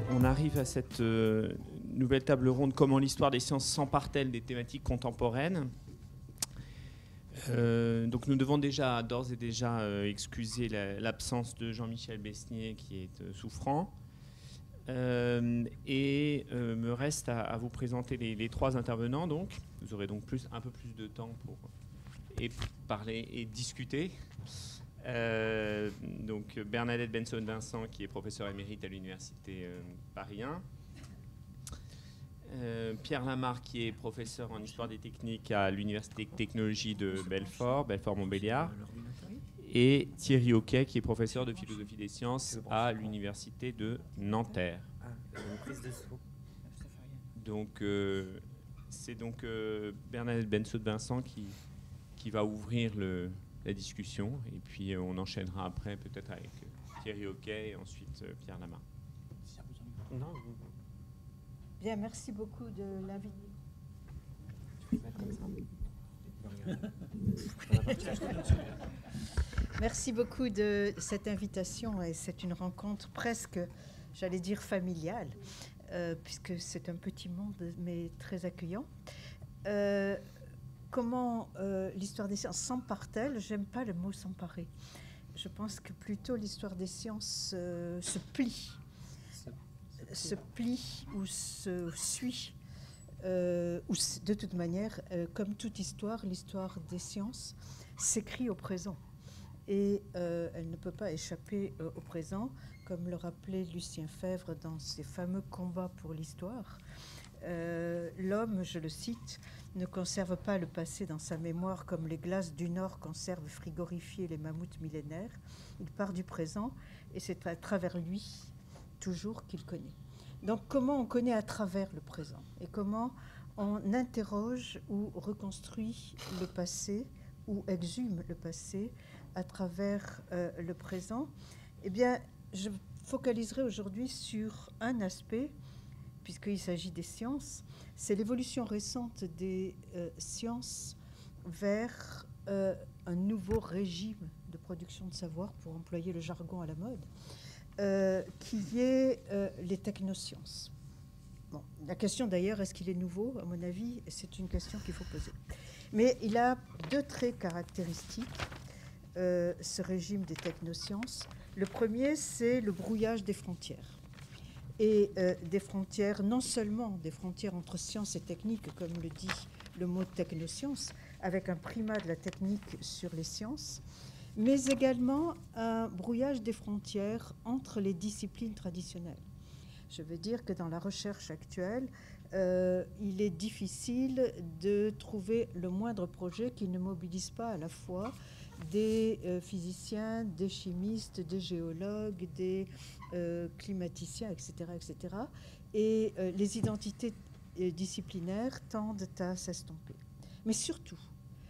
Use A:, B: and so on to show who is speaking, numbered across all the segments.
A: on arrive à cette nouvelle table ronde « Comment l'histoire des sciences s'empare-t-elle des thématiques contemporaines ?» Donc nous devons d'ores et déjà excuser l'absence de Jean-Michel Besnier qui est souffrant. Me reste à vous présenter les trois intervenants. Donc. Vous aurez donc un peu plus de temps pour parler et discuter. Donc Bernadette Benson-Vincent, qui est professeure émérite à l'Université Paris 1. Pierre Lamarre, qui est professeur en histoire des techniques à l'Université de technologie de Belfort-Montbéliard. Et Thierry Auquet, qui est professeur de philosophie des sciences à l'Université de Nanterre. Donc, c'est donc Bernadette Benson-Vincent qui va ouvrir la discussion. Et puis, on enchaînera après, peut-être avec Thierry Auquet et ensuite Pierre Lamarre.
B: Bien, merci beaucoup de l'invitation. Merci beaucoup de cette invitation et c'est une rencontre presque, j'allais dire, familiale, puisque c'est un petit monde mais très accueillant. Comment l'histoire des sciences s'empare-t-elle? J'aime pas le mot s'emparer. Je pense que plutôt l'histoire des sciences se plie ou se suit. De toute manière, comme toute histoire, l'histoire des sciences s'écrit au présent. Et elle ne peut pas échapper au présent, comme le rappelait Lucien Febvre dans ses fameux combats pour l'histoire. L'homme, je le cite, ne conserve pas le passé dans sa mémoire comme les glaces du Nord conservent frigorifiés les mammouths millénaires. Il part du présent et c'est à travers lui toujours qu'il connaît. Donc comment on connaît à travers le présent et comment on interroge ou reconstruit le passé ou exhume le passé à travers le présent? Eh bien, je focaliserai aujourd'hui sur un aspect, puisqu'il s'agit des sciences, c'est l'évolution récente des sciences vers un nouveau régime de production de savoir, pour employer le jargon à la mode, qui est les technosciences. Bon, la question d'ailleurs, est-ce qu'il est nouveau? À mon avis, c'est une question qu'il faut poser. Mais il a deux traits caractéristiques, ce régime des technosciences. Le premier, c'est le brouillage des frontières. Et des frontières, non seulement des frontières entre sciences et techniques, comme le dit le mot technosciences, avec un primat de la technique sur les sciences, mais également un brouillage des frontières entre les disciplines traditionnelles. Je veux dire que dans la recherche actuelle, il est difficile de trouver le moindre projet qui ne mobilise pas à la fois des physiciens, des chimistes, des géologues, des climaticiens, etc., etc. Et les identités disciplinaires tendent à s'estomper. Mais surtout,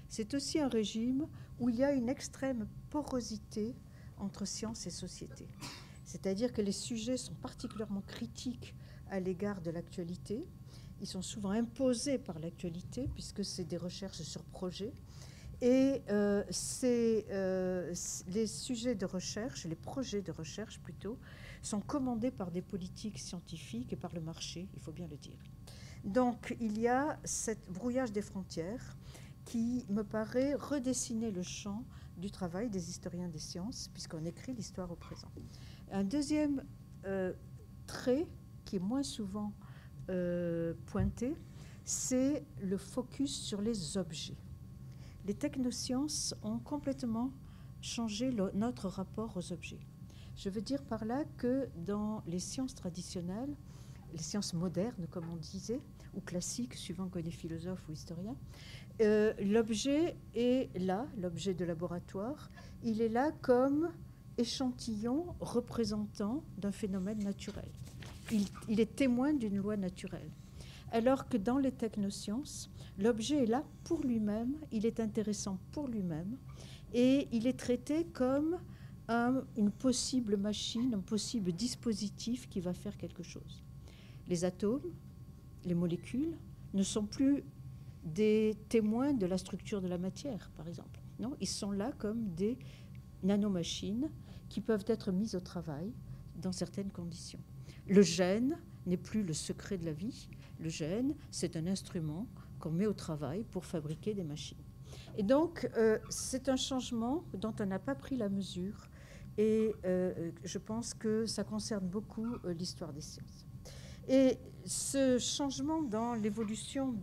B: c'est aussi un régime où il y a une extrême porosité entre science et société. C'est-à-dire que les sujets sont particulièrement critiques à l'égard de l'actualité. Ils sont souvent imposés par l'actualité, puisque c'est des recherches sur projet. Et les sujets de recherche, les projets de recherche plutôt, sont commandés par des politiques scientifiques et par le marché, il faut bien le dire. Donc il y a ce brouillage des frontières qui me paraît redessiner le champ du travail des historiens des sciences, puisqu'on écrit l'histoire au présent. Un deuxième trait qui est moins souvent pointé, c'est le focus sur les objets. Les technosciences ont complètement changé notre rapport aux objets. Je veux dire par là que dans les sciences traditionnelles, les sciences modernes, comme on disait, ou classiques, suivant qu'on est philosophe ou historien, l'objet est là, l'objet de laboratoire, il est là comme échantillon représentant d'un phénomène naturel. Il est témoin d'une loi naturelle. Alors que dans les technosciences, l'objet est là pour lui-même, il est intéressant pour lui-même, et il est traité comme une possible machine, un possible dispositif qui va faire quelque chose. Les atomes, les molécules, ne sont plus des témoins de la structure de la matière, par exemple. Non, ils sont là comme des nanomachines qui peuvent être mises au travail dans certaines conditions. Le gène n'est plus le secret de la vie. Le gène, c'est un instrument qu'on met au travail pour fabriquer des machines. Et donc, c'est un changement dont on n'a pas pris la mesure. Et je pense que ça concerne beaucoup l'histoire des sciences. Et ce changement dans l'évolution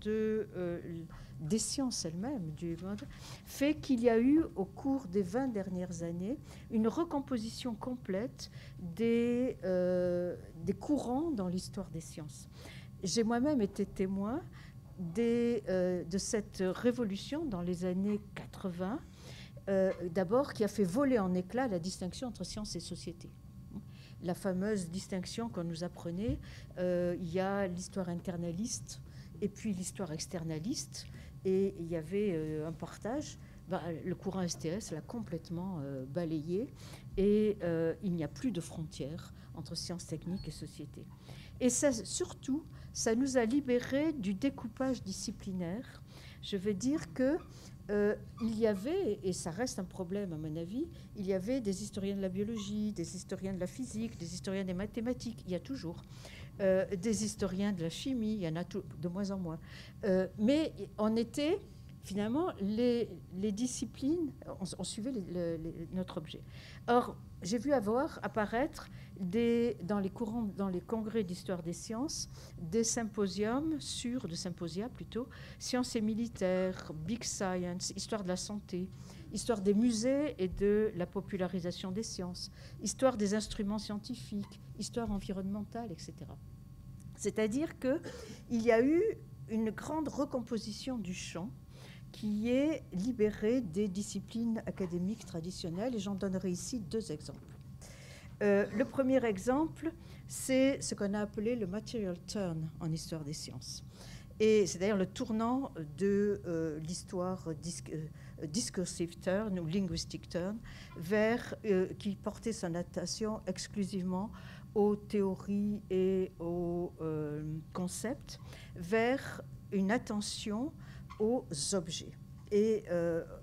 B: des sciences elles-mêmes, du monde, fait qu'il y a eu, au cours des 20 dernières années, une recomposition complète des courants dans l'histoire des sciences. J'ai moi-même été témoin de cette révolution dans les années 80, d'abord qui a fait voler en éclats la distinction entre science et société. La fameuse distinction qu'on nous apprenait, il y a l'histoire internaliste et puis l'histoire externaliste, et il y avait un partage. Le courant STS l'a complètement balayé, et il n'y a plus de frontières entre sciences techniques et société. Et ça, surtout, ça nous a libérés du découpage disciplinaire. Je veux dire que il y avait, et ça reste un problème à mon avis, il y avait des historiens de la biologie, des historiens de la physique, des historiens des mathématiques, il y a toujours, des historiens de la chimie, il y en a de moins en moins. Mais on était, finalement, les disciplines, on suivait notre objet. Or, j'ai vu apparaître dans les congrès d'histoire des sciences, des symposia plutôt, sciences et militaires, big science, histoire de la santé, histoire des musées et de la popularisation des sciences, histoire des instruments scientifiques, histoire environnementale, etc. C'est-à-dire qu'il y a eu une grande recomposition du champ qui est libéré des disciplines académiques traditionnelles, et j'en donnerai ici 2 exemples. Le premier exemple, c'est ce qu'on a appelé le material turn en histoire des sciences. Et c'est d'ailleurs le tournant de l'histoire discursive turn ou linguistic turn, qui portait son attention exclusivement aux théories et aux concepts, vers une attention aux objets et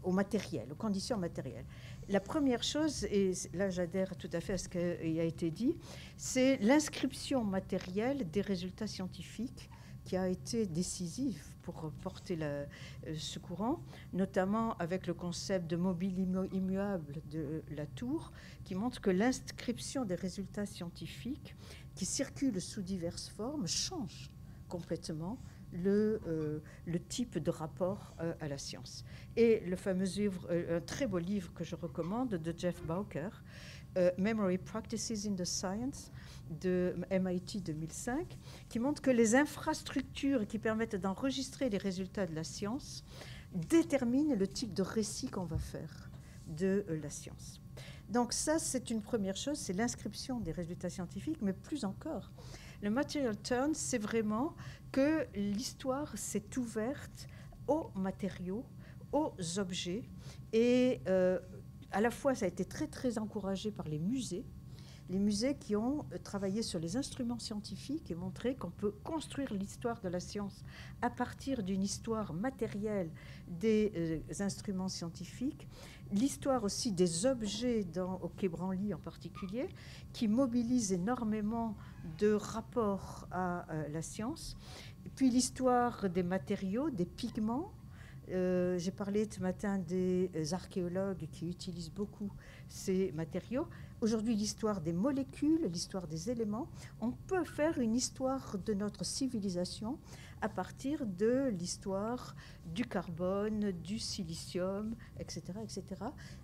B: au matériel, aux conditions matérielles. La première chose, et là j'adhère tout à fait à ce qui a été dit, c'est l'inscription matérielle des résultats scientifiques qui a été décisive pour porter ce courant, notamment avec le concept de mobile immuable de Latour, qui montre que l'inscription des résultats scientifiques qui circulent sous diverses formes change complètement le type de rapport à la science. Et le fameux livre, un très beau livre que je recommande, de Jeff Bowker, Memory Practices in the Science, de MIT 2005, qui montre que les infrastructures qui permettent d'enregistrer les résultats de la science déterminent le type de récit qu'on va faire de la science. Donc ça, c'est une première chose, c'est l'inscription des résultats scientifiques, mais plus encore, le material turn, c'est vraiment que l'histoire s'est ouverte aux matériaux, aux objets, et à la fois ça a été très très encouragé par les musées qui ont travaillé sur les instruments scientifiques et montré qu'on peut construire l'histoire de la science à partir d'une histoire matérielle des instruments scientifiques, l'histoire aussi des objets au Quai Branly en particulier, qui mobilise énormément de rapports à la science, et puis l'histoire des matériaux, des pigments. J'ai parlé ce matin des archéologues qui utilisent beaucoup ces matériaux. Aujourd'hui, l'histoire des molécules, l'histoire des éléments. On peut faire une histoire de notre civilisation à partir de l'histoire du carbone, du silicium, etc., etc.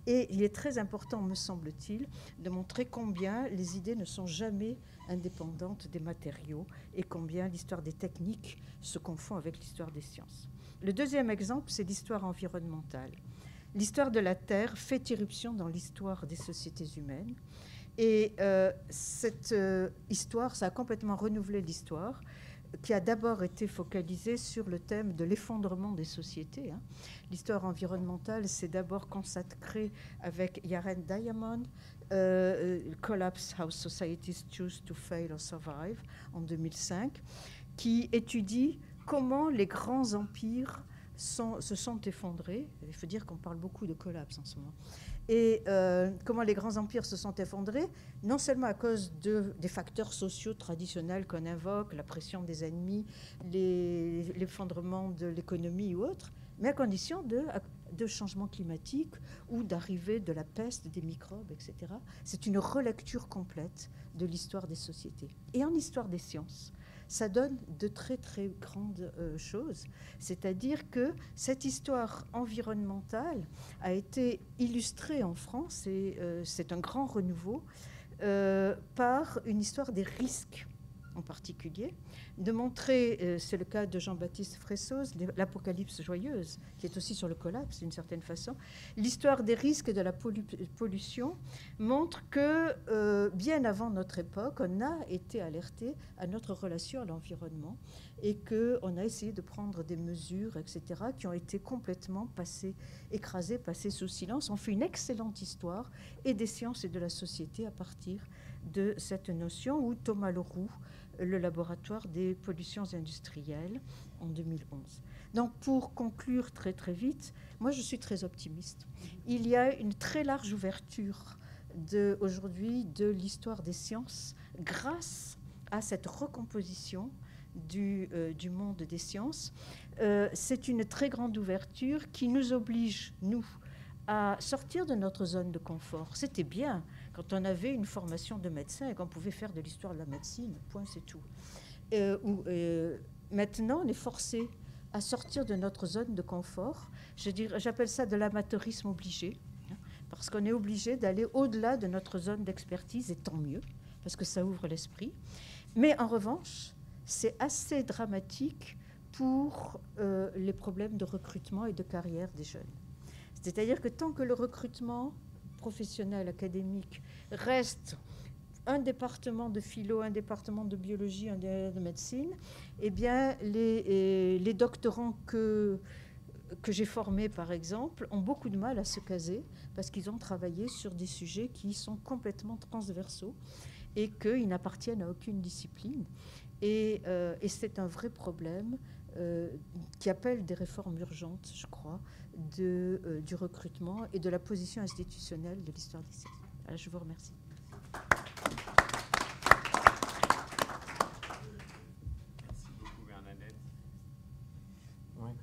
B: Et il est très important, me semble-t-il, de montrer combien les idées ne sont jamais indépendantes des matériaux et combien l'histoire des techniques se confond avec l'histoire des sciences. Le deuxième exemple, c'est l'histoire environnementale. L'histoire de la Terre fait irruption dans l'histoire des sociétés humaines. Et cette histoire, ça a complètement renouvelé l'histoire, qui a d'abord été focalisée sur le thème de l'effondrement des sociétés. L'histoire environnementale s'est d'abord consacrée avec Yaren Diamond, Collapse, How Societies Choose to Fail or Survive, en 2005, qui étudie comment les grands empires se sont effondrés. Il faut dire qu'on parle beaucoup de collapse en ce moment. et comment les grands empires se sont effondrés, non seulement à cause des facteurs sociaux traditionnels qu'on invoque, la pression des ennemis, l'effondrement de l'économie ou autre, mais à condition de changement climatique ou d'arrivée de la peste, des microbes, etc. C'est une relecture complète de l'histoire des sociétés. Et en histoire des sciences, ça donne de très très grandes choses. C'est-à-dire que cette histoire environnementale a été illustrée en France, et c'est un grand renouveau, par une histoire des risques en particulier, de montrer, c'est le cas de Jean-Baptiste Fressoz, l'Apocalypse joyeuse, qui est aussi sur le collapse d'une certaine façon. L'histoire des risques de la pollution montre que bien avant notre époque, on a été alerté à notre relation à l'environnement et qu'on a essayé de prendre des mesures, etc., qui ont été complètement écrasées, passées sous silence. On fait une excellente histoire et des sciences et de la société à partir de cette notion, où Thomas Leroux, le laboratoire des pollutions industrielles, en 2011. Donc, pour conclure très très vite, moi je suis très optimiste. Il y a une très large ouverture aujourd'hui de l'histoire des sciences grâce à cette recomposition du monde des sciences. C'est une très grande ouverture qui nous oblige, nous, à sortir de notre zone de confort. C'était bien quand on avait une formation de médecin et qu'on pouvait faire de l'histoire de la médecine, point, c'est tout. Maintenant, on est forcé à sortir de notre zone de confort. J'appelle ça de l'amateurisme obligé, parce qu'on est obligé d'aller au-delà de notre zone d'expertise, et tant mieux, parce que ça ouvre l'esprit. Mais en revanche, c'est assez dramatique pour les problèmes de recrutement et de carrière des jeunes. C'est-à-dire que tant que le recrutement professionnel, académique, reste un département de philo, un département de biologie, un de médecine, eh bien, les doctorants que j'ai formés, par exemple, ont beaucoup de mal à se caser parce qu'ils ont travaillé sur des sujets qui sont complètement transversaux et qu'ils n'appartiennent à aucune discipline. Et c'est un vrai problème qui appelle des réformes urgentes, je crois, du recrutement et de la position institutionnelle de l'histoire des sciences. Alors, je vous remercie.
A: Merci beaucoup, Bernadette.
C: Ouais.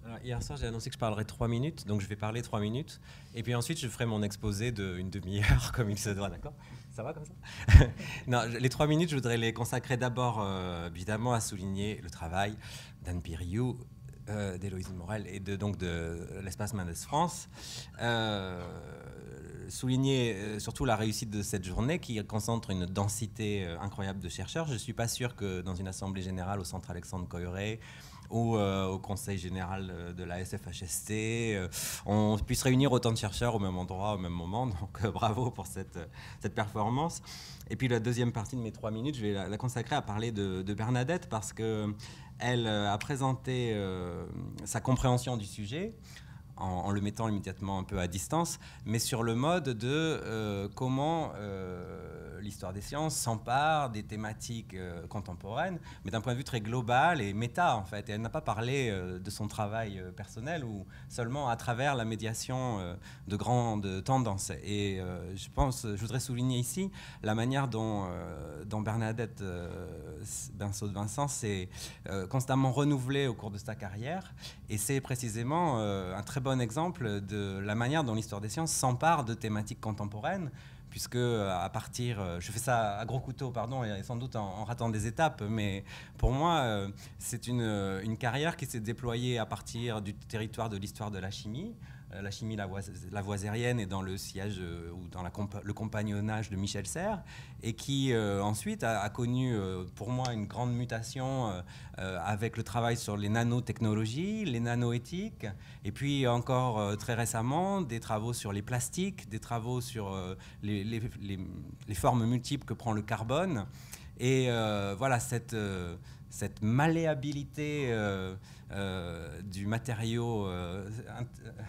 C: Alors, hier soir, j'ai annoncé que je parlerais 3 minutes, donc je vais parler 3 minutes. Et puis ensuite, je ferai mon exposé d'une demi-heure, comme il se doit, d'accord ? Ça va comme ça ? Non, les 3 minutes, je voudrais les consacrer d'abord, évidemment, à souligner le travail d'Anne Piriou, d'Héloïse Morel et donc de l'Espace Mendes France. Souligner surtout la réussite de cette journée qui concentre une densité incroyable de chercheurs. Je ne suis pas sûr que dans une assemblée générale au Centre Alexandre Coyeret ou au Conseil général de la SFHST, on puisse réunir autant de chercheurs au même endroit, au même moment. Donc bravo pour cette performance. Et puis la deuxième partie de mes 3 minutes, je vais la consacrer à parler de Bernadette parce qu'elle a présenté sa compréhension du sujet en le mettant immédiatement un peu à distance, mais sur le mode de comment l'histoire des sciences s'empare des thématiques contemporaines, mais d'un point de vue très global et méta, en fait. Et elle n'a pas parlé de son travail personnel, ou seulement à travers la médiation de grandes tendances. Et je voudrais souligner ici la manière dont Bernadette Binsaud-Vincent s'est constamment renouvelée au cours de sa carrière. Et c'est précisément un très bon exemple de la manière dont l'histoire des sciences s'empare de thématiques contemporaines, puisque à partir, je fais ça à gros couteau, pardon, et sans doute en ratant des étapes, mais pour moi, c'est une carrière qui s'est déployée à partir du territoire de l'histoire de la chimie lavoisiérienne et dans le sillage ou dans le compagnonnage de Michel Serres, et qui ensuite a connu pour moi une grande mutation avec le travail sur les nanotechnologies, les nanoéthiques, et puis encore très récemment des travaux sur les plastiques, des travaux sur les formes multiples que prend le carbone. Et voilà, cette malléabilité du matériau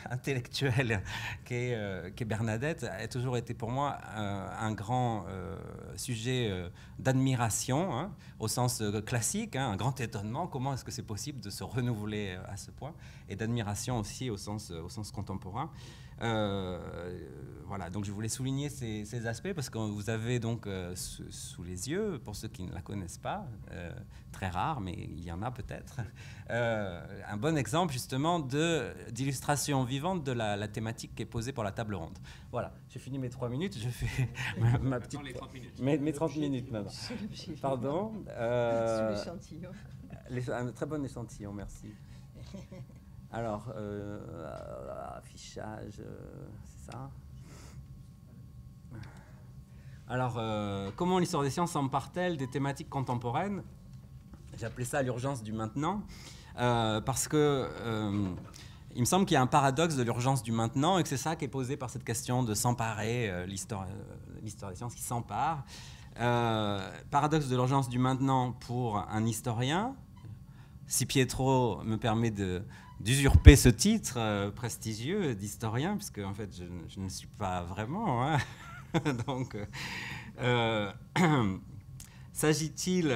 C: intellectuel qu'est Bernadette a toujours été pour moi un grand sujet d'admiration, hein, au sens classique, hein, un grand étonnement. Comment est-ce que c'est possible de se renouveler à ce point ? Et d'admiration aussi au sens contemporain. Voilà, donc je voulais souligner ces aspects parce que vous avez donc sous les yeux, pour ceux qui ne la connaissent pas, très rare, mais il y en a peut-être, un bon exemple justement d'illustration vivante de la thématique qui est posée pour la table ronde. Voilà, j'ai fini mes 3 minutes, je fais ma petite...
A: les 30 minutes.
C: Mes 30 minutes maintenant. Pardon.
B: Sous l'échantillon.
C: Un très bon échantillon, merci. Alors, affichage, c'est ça. Alors, comment l'histoire des sciences s'empare-t-elle des thématiques contemporaines? J'ai appelé ça l'urgence du maintenant, parce que il me semble qu'il y a un paradoxe de l'urgence du maintenant, et que c'est ça qui est posé par cette question de s'emparer, l'histoire des sciences qui s'empare. Paradoxe de l'urgence du maintenant pour un historien. Si Pietro me permet d'usurper ce titre prestigieux d'historien, puisque en fait je ne suis pas vraiment, hein. Donc, s'agit-il,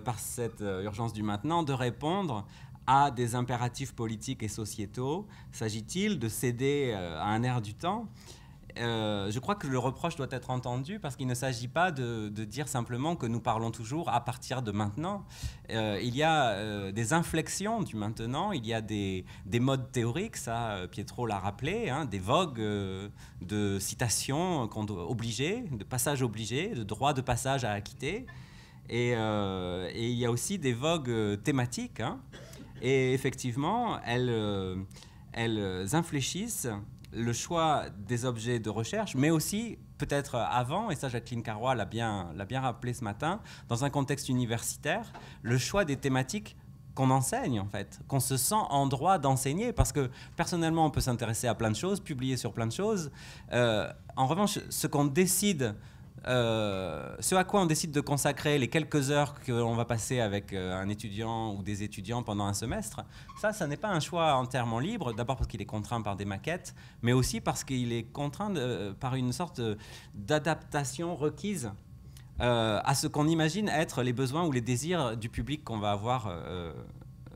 C: par cette urgence du maintenant, de répondre à des impératifs politiques et sociétaux? S'agit-il de céder à un air du temps? Je crois que le reproche doit être entendu parce qu'il ne s'agit pas de dire simplement que nous parlons toujours à partir de maintenant. Il y a des inflexions du maintenant, il y a des modes théoriques, ça Pietro l'a rappelé, hein, des vogues de citations obligées, de passages obligés, de droits de passage à acquitter. Et il y a aussi des vogues thématiques, hein, et effectivement, elles infléchissent le choix des objets de recherche, mais aussi, peut-être avant, et ça Jacqueline Carrois l'a bien rappelé ce matin, dans un contexte universitaire, le choix des thématiques qu'on enseigne, en fait, qu'on se sent en droit d'enseigner, parce que personnellement, on peut s'intéresser à plein de choses, publier sur plein de choses. En revanche, ce qu'on décide... ce à quoi on décide de consacrer les quelques heures que l'on va passer avec un étudiant ou des étudiants pendant un semestre, ça n'est pas un choix entièrement libre, d'abord parce qu'il est contraint par des maquettes, mais aussi parce qu'il est contraint par une sorte d'adaptation requise à ce qu'on imagine être les besoins ou les désirs du public qu'on va avoir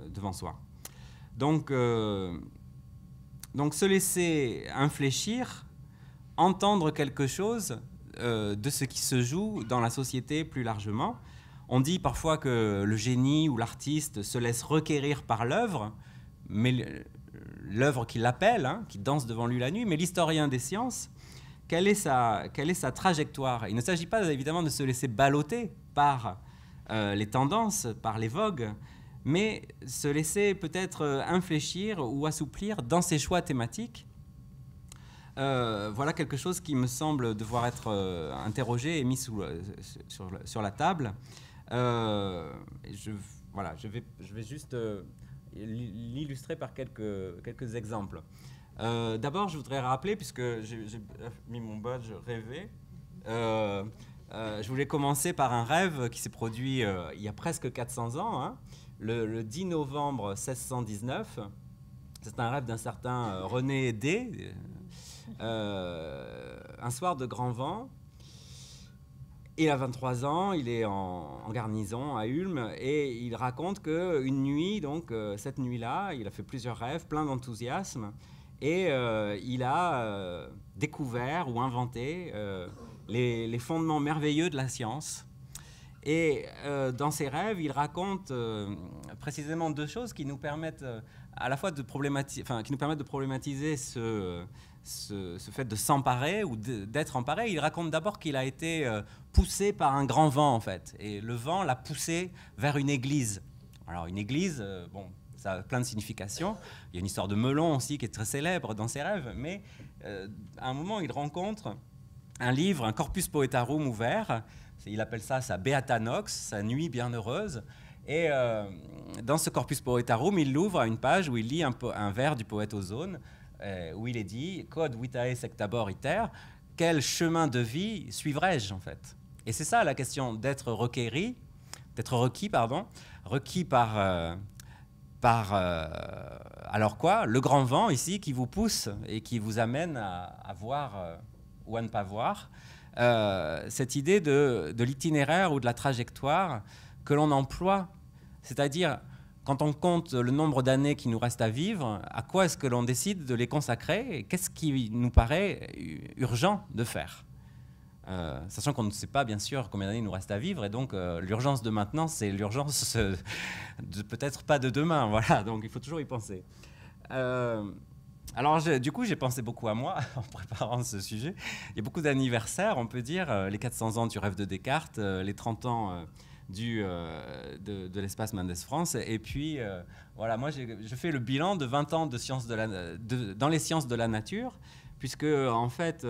C: devant soi. Donc se laisser infléchir, entendre quelque chose de ce qui se joue dans la société plus largement. On dit parfois que le génie ou l'artiste se laisse requérir par l'œuvre, mais l'œuvre qui l'appelle, hein, qui danse devant lui la nuit, mais l'historien des sciences, quelle est sa trajectoire? Il ne s'agit pas évidemment de se laisser balloter par les tendances, par les vogues, mais se laisser peut-être infléchir ou assouplir dans ses choix thématiques. Voilà quelque chose qui me semble devoir être interrogé et mis sur la table. Je vais juste l'illustrer par quelques exemples. D'abord, je voudrais rappeler, puisque j'ai mis mon badge rêvé, je voulais commencer par un rêve qui s'est produit il y a presque 400 ans, hein, le 10 novembre 1619. C'est un rêve d'un certain René D. Un soir de grand vent, il a 23 ans, il est en garnison à Ulm et il raconte qu'une nuit, donc cette nuit-là, il a fait plusieurs rêves, plein d'enthousiasme et il a découvert ou inventé les fondements merveilleux de la science. Et dans ses rêves, il raconte précisément deux choses qui nous permettent à la fois de problématiser ce fait de s'emparer ou d'être emparé. Il raconte d'abord qu'il a été poussé par un grand vent, en fait. Et le vent l'a poussé vers une église. Alors, une église, ça a plein de significations. Il y a une histoire de melon aussi qui est très célèbre dans ses rêves. Mais à un moment, il rencontre un livre, un corpus poetarum ouvert. Il appelle ça sa Beata Nox, sa nuit bienheureuse. Et dans ce corpus poetarum, il l'ouvre à une page où il lit un vers du poète Ozone, où il est dit « Quod vitae sectabor iter » quel chemin de vie suivrai-je, en fait? Et c'est ça la question d'être requis par alors quoi? Le grand vent ici qui vous pousse et qui vous amène à voir ou à ne pas voir. Cette idée de l'itinéraire ou de la trajectoire que l'on emploie, c'est-à-dire quand on compte le nombre d'années qui nous restent à vivre, à quoi est-ce que l'on décide de les consacrer et qu'est-ce qui nous paraît urgent de faire? Sachant qu'on ne sait pas bien sûr combien d'années il nous reste à vivre, et donc l'urgence de maintenant, c'est l'urgence de peut-être pas de demain, voilà, donc il faut toujours y penser. Alors du coup j'ai pensé beaucoup à moi en préparant ce sujet. Il y a beaucoup d'anniversaires, on peut dire, les 400 ans du rêve de Descartes, les 30 ans de l'espace Mendes France, et puis voilà, moi je fais le bilan de 20 ans de sciences dans les sciences de la nature, puisque en fait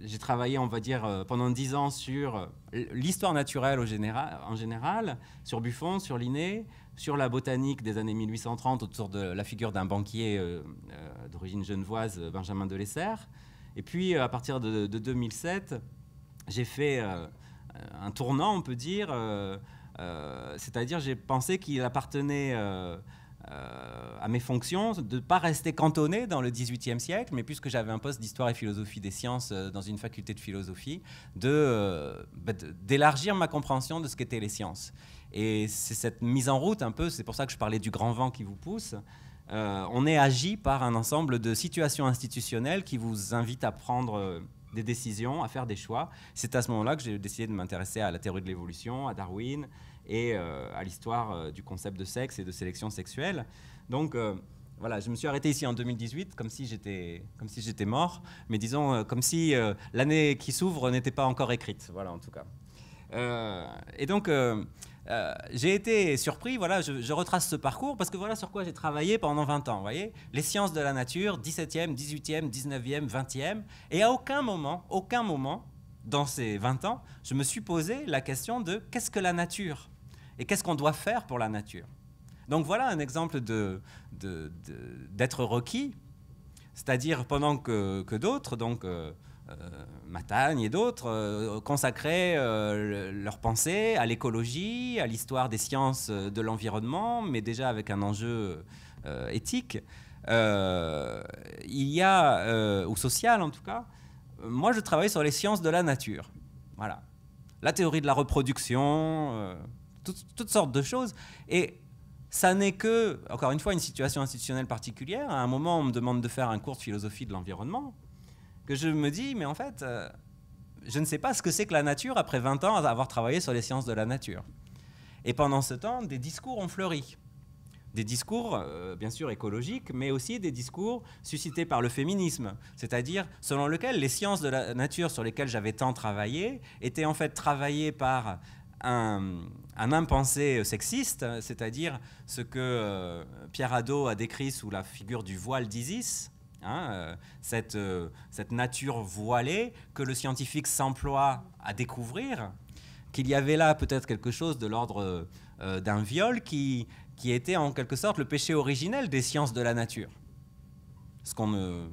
C: j'ai travaillé, on va dire, pendant 10 ans sur l'histoire naturelle en général, sur Buffon, sur Linné, sur la botanique des années 1830 autour de la figure d'un banquier d'origine genevoise, Benjamin de Lesser. Et puis à partir de 2007, j'ai fait un tournant, on peut dire, c'est-à-dire j'ai pensé qu'il appartenait à mes fonctions de ne pas rester cantonné dans le XVIIIe siècle, mais puisque j'avais un poste d'histoire et philosophie des sciences dans une faculté de philosophie, d'élargir ma compréhension de ce qu'étaient les sciences. Et c'est cette mise en route un peu, c'est pour ça que je parlais du grand vent qui vous pousse. On est agi par un ensemble de situations institutionnelles qui vous invitent à prendre des décisions, à faire des choix. C'est à ce moment-là que j'ai décidé de m'intéresser à la théorie de l'évolution, à Darwin, et à l'histoire du concept de sexe et de sélection sexuelle. Donc voilà, je me suis arrêté ici en 2018, comme si j'étais mort, mais disons comme si l'année qui s'ouvre n'était pas encore écrite, voilà en tout cas. Et donc j'ai été surpris, voilà, je retrace ce parcours parce que voilà sur quoi j'ai travaillé pendant 20 ans, vous voyez, les sciences de la nature, 17e, 18e, 19e, 20e, et à aucun moment, dans ces 20 ans, je me suis posé la question de qu'est-ce que la nature et qu'est-ce qu'on doit faire pour la nature. Donc voilà un exemple d'être requis, c'est-à-dire pendant que d'autres, donc Matagne et d'autres, consacraient leur pensée à l'écologie, à l'histoire des sciences de l'environnement, mais déjà avec un enjeu éthique, il y a, ou social en tout cas. Moi, je travaille sur les sciences de la nature. Voilà. La théorie de la reproduction, toutes sortes de choses. Et ça n'est que, encore une fois, une situation institutionnelle particulière. À un moment, on me demande de faire un cours de philosophie de l'environnement, que je me dis, mais en fait, je ne sais pas ce que c'est que la nature après 20 ans à avoir travaillé sur les sciences de la nature. Et pendant ce temps, des discours ont fleuri. Des discours, bien sûr, écologiques, mais aussi des discours suscités par le féminisme, c'est-à-dire selon lequel les sciences de la nature sur lesquelles j'avais tant travaillé étaient en fait travaillées par un impensé sexiste, c'est-à-dire ce que Pierre Hadot a décrit sous la figure du voile d'Isis, cette nature voilée que le scientifique s'emploie à découvrir, qu'il y avait là peut-être quelque chose de l'ordre d'un viol qui était en quelque sorte le péché originel des sciences de la nature. Ce qu'on ne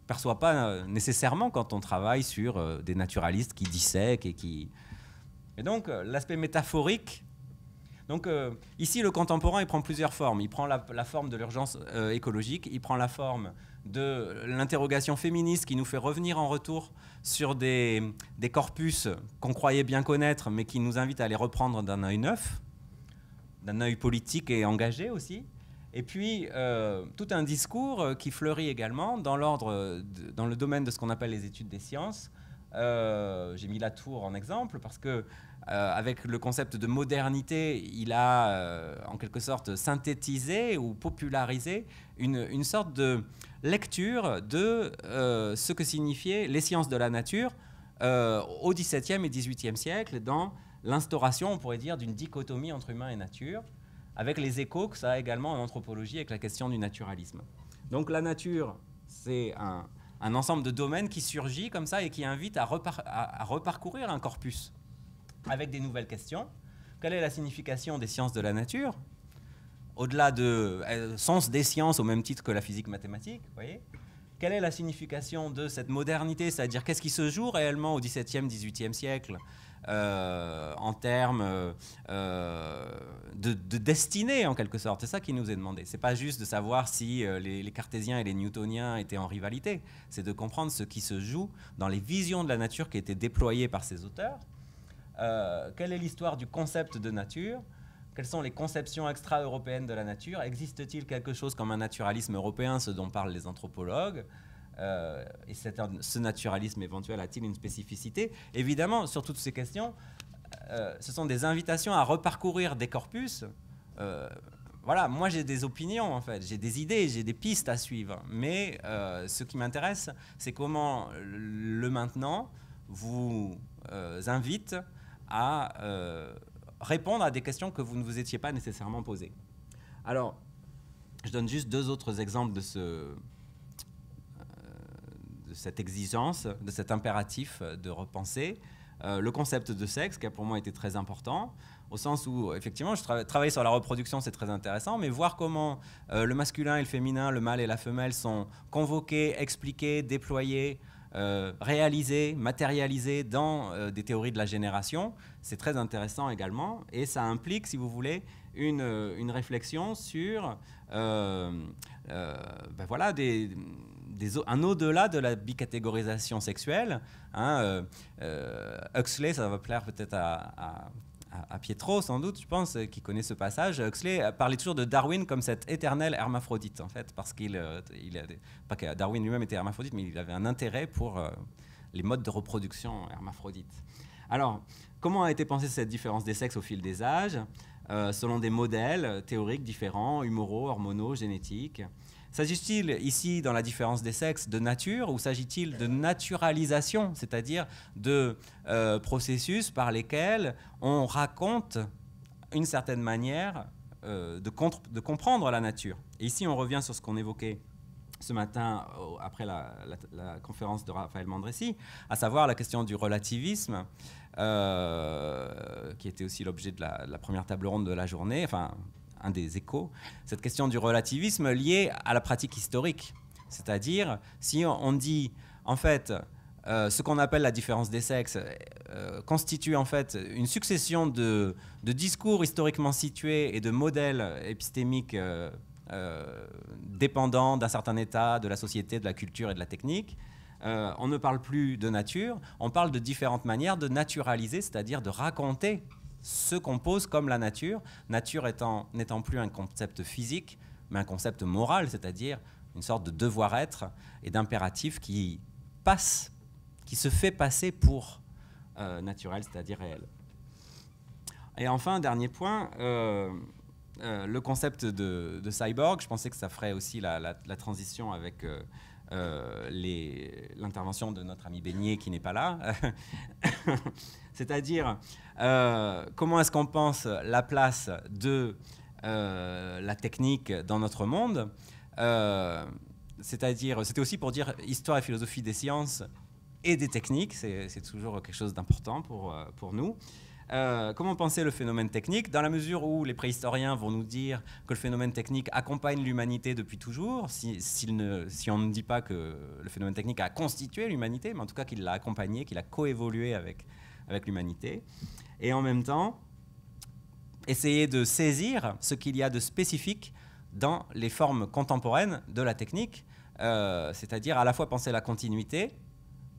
C: perçoit pas nécessairement quand on travaille sur des naturalistes qui dissèquent Et donc, l'aspect métaphorique. Donc, ici, le contemporain, il prend plusieurs formes. Il prend la forme de l'urgence écologique, il prend la forme de l'interrogation féministe qui nous fait revenir en retour sur des corpus qu'on croyait bien connaître, mais qui nous invite à les reprendre d'un œil neuf, d'un œil politique et engagé aussi. Et puis, tout un discours qui fleurit également dans le domaine de ce qu'on appelle les études des sciences. J'ai mis Latour en exemple parce que avec le concept de modernité, il a en quelque sorte synthétisé ou popularisé une sorte de lecture de ce que signifiaient les sciences de la nature au XVIIe et XVIIIe siècle dans l'instauration, on pourrait dire, d'une dichotomie entre humain et nature, avec les échos que ça a également en anthropologie avec la question du naturalisme. Donc la nature, c'est un ensemble de domaines qui surgit comme ça et qui invite à reparcourir un corpus avec des nouvelles questions. Quelle est la signification des sciences de la nature ? Au-delà de sens des sciences au même titre que la physique mathématique, vous voyez ? Quelle est la signification de cette modernité ? C'est-à-dire qu'est-ce qui se joue réellement au XVIIe, XVIIIe siècle en termes de destinée, en quelque sorte. C'est ça qui nous est demandé. Ce n'est pas juste de savoir si les cartésiens et les newtoniens étaient en rivalité. C'est de comprendre ce qui se joue dans les visions de la nature qui étaient déployées par ces auteurs. Quelle est l'histoire du concept de nature ? Quelles sont les conceptions extra-européennes de la nature? Existe-t-il quelque chose comme un naturalisme européen, ce dont parlent les anthropologues? Et ce naturalisme éventuel a-t-il une spécificité? Évidemment, sur toutes ces questions, ce sont des invitations à reparcourir des corpus. Voilà, moi j'ai des opinions en fait, j'ai des idées, j'ai des pistes à suivre. Mais ce qui m'intéresse, c'est comment le maintenant vous invite à répondre à des questions que vous ne vous étiez pas nécessairement posées. Alors, je donne juste 2 autres exemples de cette exigence, de cet impératif de repenser. Le concept de sexe, qui a pour moi été très important, au sens où, effectivement, travailler sur la reproduction, c'est très intéressant, mais voir comment le masculin et le féminin, le mâle et la femelle sont convoqués, expliqués, déployés, réalisés, matérialisés dans des théories de la génération, c'est très intéressant également, et ça implique, si vous voulez, une réflexion sur voilà, un au-delà de la bicatégorisation sexuelle. Huxley, ça va plaire peut-être à Pietro, sans doute, je pense, qui connaît ce passage. Huxley parlait toujours de Darwin comme cet éternel hermaphrodite, en fait, parce pas que Darwin lui-même était hermaphrodite, mais il avait un intérêt pour les modes de reproduction hermaphrodites. Alors, comment a été pensée cette différence des sexes au fil des âges, selon des modèles théoriques différents, humoraux, hormonaux, génétiques? S'agit-il ici, dans la différence des sexes, de nature, ou s'agit-il de naturalisation, c'est-à-dire de processus par lesquels on raconte une certaine manière de comprendre la nature? Et ici, on revient sur ce qu'on évoquait ce matin, après la conférence de Raphaël Mandresi, à savoir la question du relativisme, qui était aussi l'objet de la première table ronde de la journée, enfin, un des échos, cette question du relativisme liée à la pratique historique. C'est-à-dire, si on dit, en fait, ce qu'on appelle la différence des sexes constitue en fait une succession de discours historiquement situés et de modèles épistémiques dépendants d'un certain état, de la société, de la culture et de la technique, on ne parle plus de nature, on parle de différentes manières de naturaliser, c'est-à-dire de raconter ce qu'on pose comme la nature n'étant plus un concept physique, mais un concept moral, c'est-à-dire une sorte de devoir-être et d'impératif qui se fait passer pour naturel, c'est-à-dire réel. Et enfin, dernier point, le concept de cyborg, je pensais que ça ferait aussi la transition avec l'intervention de notre ami Beignet qui n'est pas là. C'est-à-dire, comment est-ce qu'on pense la place de la technique dans notre monde? C'est-à-dire, c'était aussi pour dire histoire et philosophie des sciences et des techniques, c'est toujours quelque chose d'important pour nous. Comment penser le phénomène technique, dans la mesure où les préhistoriens vont nous dire que le phénomène technique accompagne l'humanité depuis toujours, si on ne dit pas que le phénomène technique a constitué l'humanité, mais en tout cas qu'il l'a accompagné, qu'il a coévolué avec l'humanité, et en même temps essayer de saisir ce qu'il y a de spécifique dans les formes contemporaines de la technique, c'est-à-dire à la fois penser la continuité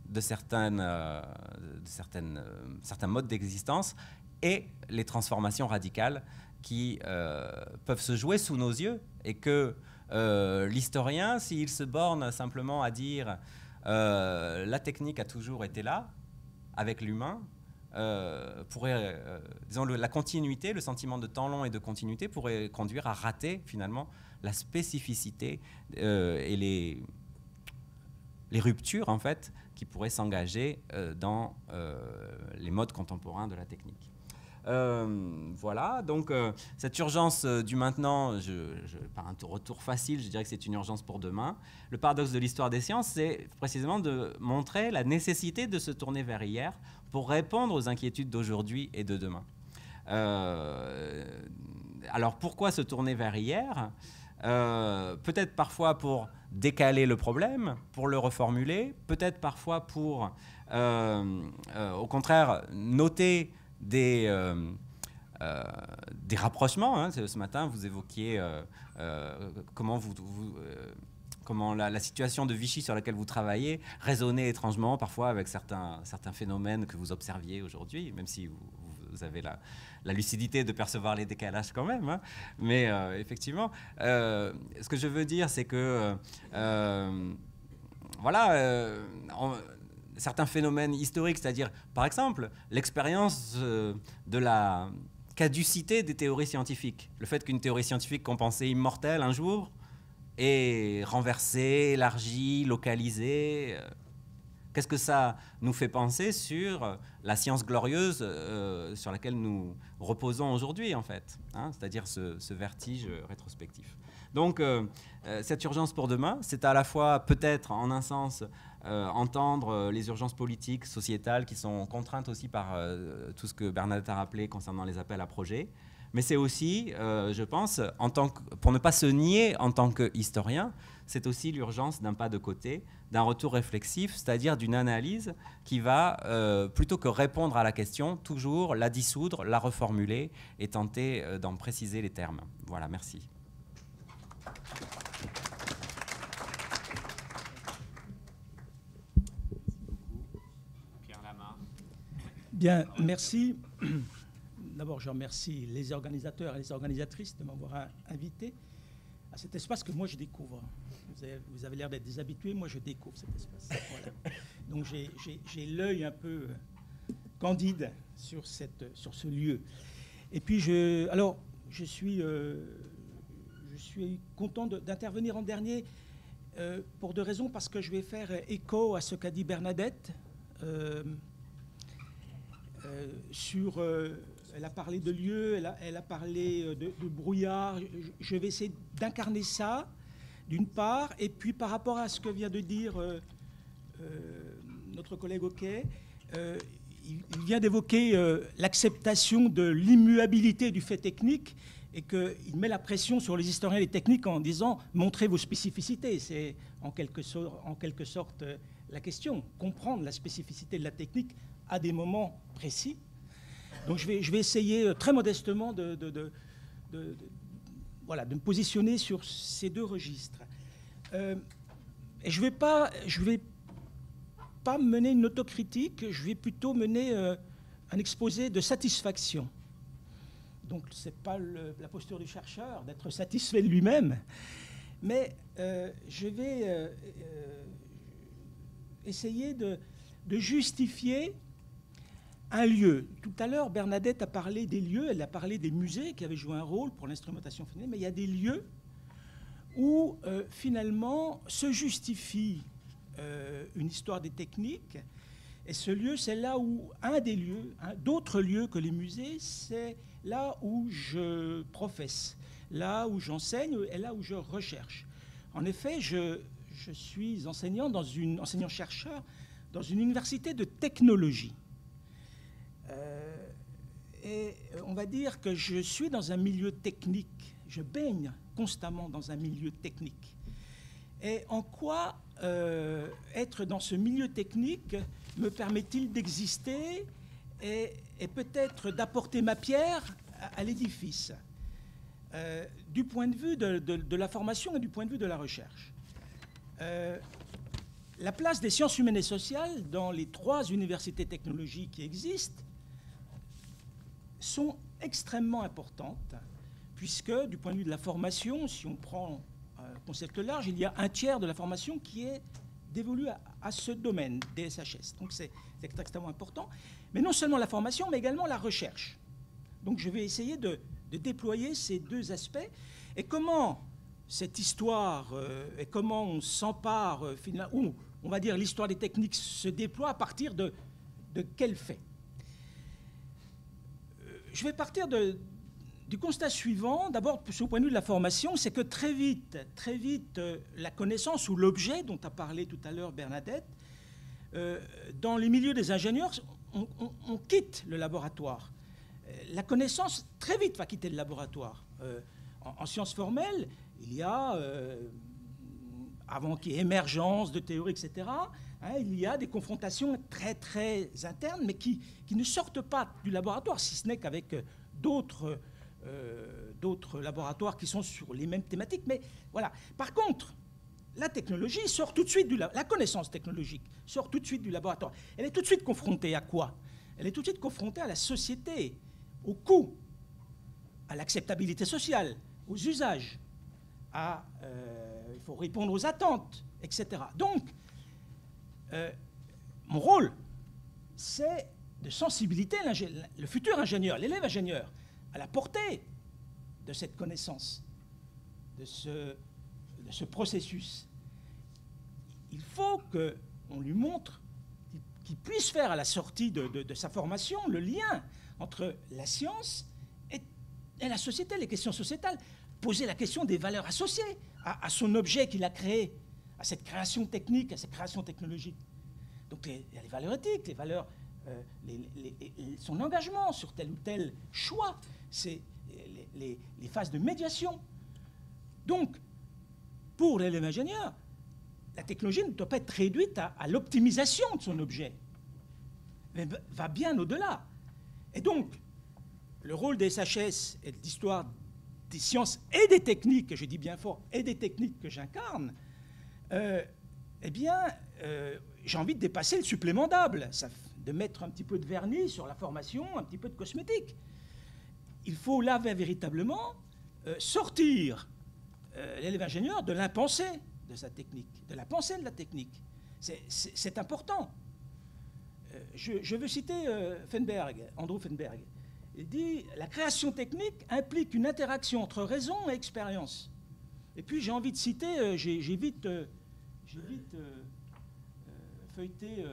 C: de certains modes d'existence et les transformations radicales qui peuvent se jouer sous nos yeux, et que l'historien, s'il se borne simplement à dire la technique a toujours été là avec l'humain, pourrait, disons, la continuité, le sentiment de temps long et de continuité pourrait conduire à rater finalement la spécificité et les ruptures en fait qui pourraient s'engager dans les modes contemporains de la technique. Voilà, donc cette urgence du maintenant, par un retour facile, je dirais que c'est une urgence pour demain. Le paradoxe de l'histoire des sciences, c'est précisément de montrer la nécessité de se tourner vers hier pour répondre aux inquiétudes d'aujourd'hui et de demain. Alors pourquoi se tourner vers hier ? Peut-être parfois pour décaler le problème, pour le reformuler, peut-être parfois pour, au contraire, noter des rapprochements. Hein. Ce matin, vous évoquiez comment la situation de Vichy sur laquelle vous travaillez résonnait étrangement parfois avec certains phénomènes que vous observiez aujourd'hui, même si vous vous avez la lucidité de percevoir les décalages quand même. Hein. Mais effectivement, ce que je veux dire, c'est que certains phénomènes historiques, c'est-à-dire, par exemple, l'expérience de la caducité des théories scientifiques. Le fait qu'une théorie scientifique qu'on pensait immortelle un jour est renversée, élargie, localisée. Qu'est-ce que ça nous fait penser sur la science glorieuse sur laquelle nous reposons aujourd'hui, en fait, hein, c'est-à-dire ce vertige rétrospectif. Donc, cette urgence pour demain, c'est à la fois peut-être, en un sens, entendre les urgences politiques, sociétales, qui sont contraintes aussi par tout ce que Bernadette a rappelé concernant les appels à projets. Mais c'est aussi, je pense, pour ne pas se nier en tant qu'historien, c'est aussi l'urgence d'un pas de côté, d'un retour réflexif, c'est-à-dire d'une analyse qui va, plutôt que répondre à la question, toujours la dissoudre, la reformuler et tenter d'en préciser les termes. Voilà, merci.
D: Bien, merci. D'abord, je remercie les organisateurs et les organisatrices de m'avoir invité à cet espace que moi je découvre. Vous avez l'air d'être des habitués, moi je découvre cet espace. Voilà. Donc j'ai l'œil un peu candide sur ce lieu. Et puis je suis content d'intervenir en dernier pour deux raisons, parce que je vais faire écho à ce qu'a dit Bernadette. Elle a parlé de lieux, elle a parlé de brouillard. Je vais essayer d'incarner ça, d'une part, et puis par rapport à ce que vient de dire notre collègue Oquet, il vient d'évoquer l'acceptation de l'immuabilité du fait technique et qu'il met la pression sur les historiens et les techniques en disant « montrez vos spécificités ». C'est en quelque sorte la question, comprendre la spécificité de la technique à des moments précis. Donc je vais essayer très modestement de me positionner sur ces deux registres. Et je vais pas mener une autocritique, je vais plutôt mener un exposé de satisfaction. Donc ce n'est pas la posture du chercheur d'être satisfait de lui-même, mais je vais essayer de justifier un lieu. Tout à l'heure, Bernadette a parlé des lieux, elle a parlé des musées qui avaient joué un rôle pour l'instrumentation féminine, mais il y a des lieux où finalement se justifie une histoire des techniques. Et ce lieu, c'est là où d'autres lieux que les musées, c'est là où je professe, là où j'enseigne et là où je recherche. En effet, je suis enseignant-chercheur dans une université de technologie. Et on va dire que je suis dans un milieu technique, je baigne constamment dans un milieu technique. Et en quoi être dans ce milieu technique me permet-il d'exister et peut-être d'apporter ma pierre à l'édifice du point de vue de la formation et du point de vue de la recherche. La place des sciences humaines et sociales dans les 3 universités technologiques qui existent sont extrêmement importantes, puisque du point de vue de la formation, si on prend un concept large, il y a un tiers de la formation qui est dévolue à ce domaine des SHS. Donc c'est extrêmement important. Mais non seulement la formation, mais également la recherche. Donc je vais essayer de déployer ces deux aspects. Et comment cette histoire, et comment on s'empare, ou on va dire l'histoire des techniques se déploie à partir de quels faits. Je vais partir du constat suivant. D'abord, au point de vue de la formation, c'est que très vite, la connaissance ou l'objet dont a parlé tout à l'heure Bernadette, dans les milieux des ingénieurs, on quitte le laboratoire. La connaissance, très vite, va quitter le laboratoire. En sciences formelles, il y a, avant qu'il y ait émergence de théories, etc., il y a des confrontations très, très internes, mais qui ne sortent pas du laboratoire, si ce n'est qu'avec d'autres laboratoires qui sont sur les mêmes thématiques. Mais voilà. Par contre, la technologie sort tout de suite la connaissance technologique sort tout de suite du laboratoire. Elle est tout de suite confrontée à quoi? elle est tout de suite confrontée à la société, au coût, à l'acceptabilité sociale, aux usages, il faut répondre aux attentes, etc. Donc, mon rôle, c'est de sensibiliser le futur ingénieur, l'élève ingénieur, à la portée de cette connaissance, de ce processus. Il faut qu'on lui montre qu'il puisse faire à la sortie de sa formation le lien entre la science et la société, les questions sociétales. Poser la question des valeurs associées à son objet qu'il a créé, à cette création technique, à cette création technologique. Donc il y a les valeurs éthiques, les valeurs, son engagement sur tel ou tel choix, c'est les phases de médiation. Donc, pour l'élève ingénieur, la technologie ne doit pas être réduite à l'optimisation de son objet, mais va bien au-delà. Et donc, le rôle des SHS et de l'histoire des sciences et des techniques, et je dis bien fort, et des techniques que j'incarne, j'ai envie de dépasser le supplémentable, de mettre un petit peu de vernis sur la formation, un petit peu de cosmétique. Il faut là véritablement sortir l'élève ingénieur de l'impensé de sa technique, de la pensée de la technique. C'est important. Je veux citer Andrew Fenberg. Il dit « La création technique implique une interaction entre raison et expérience ». Et puis j'ai envie de citer, j'ai vite feuilleté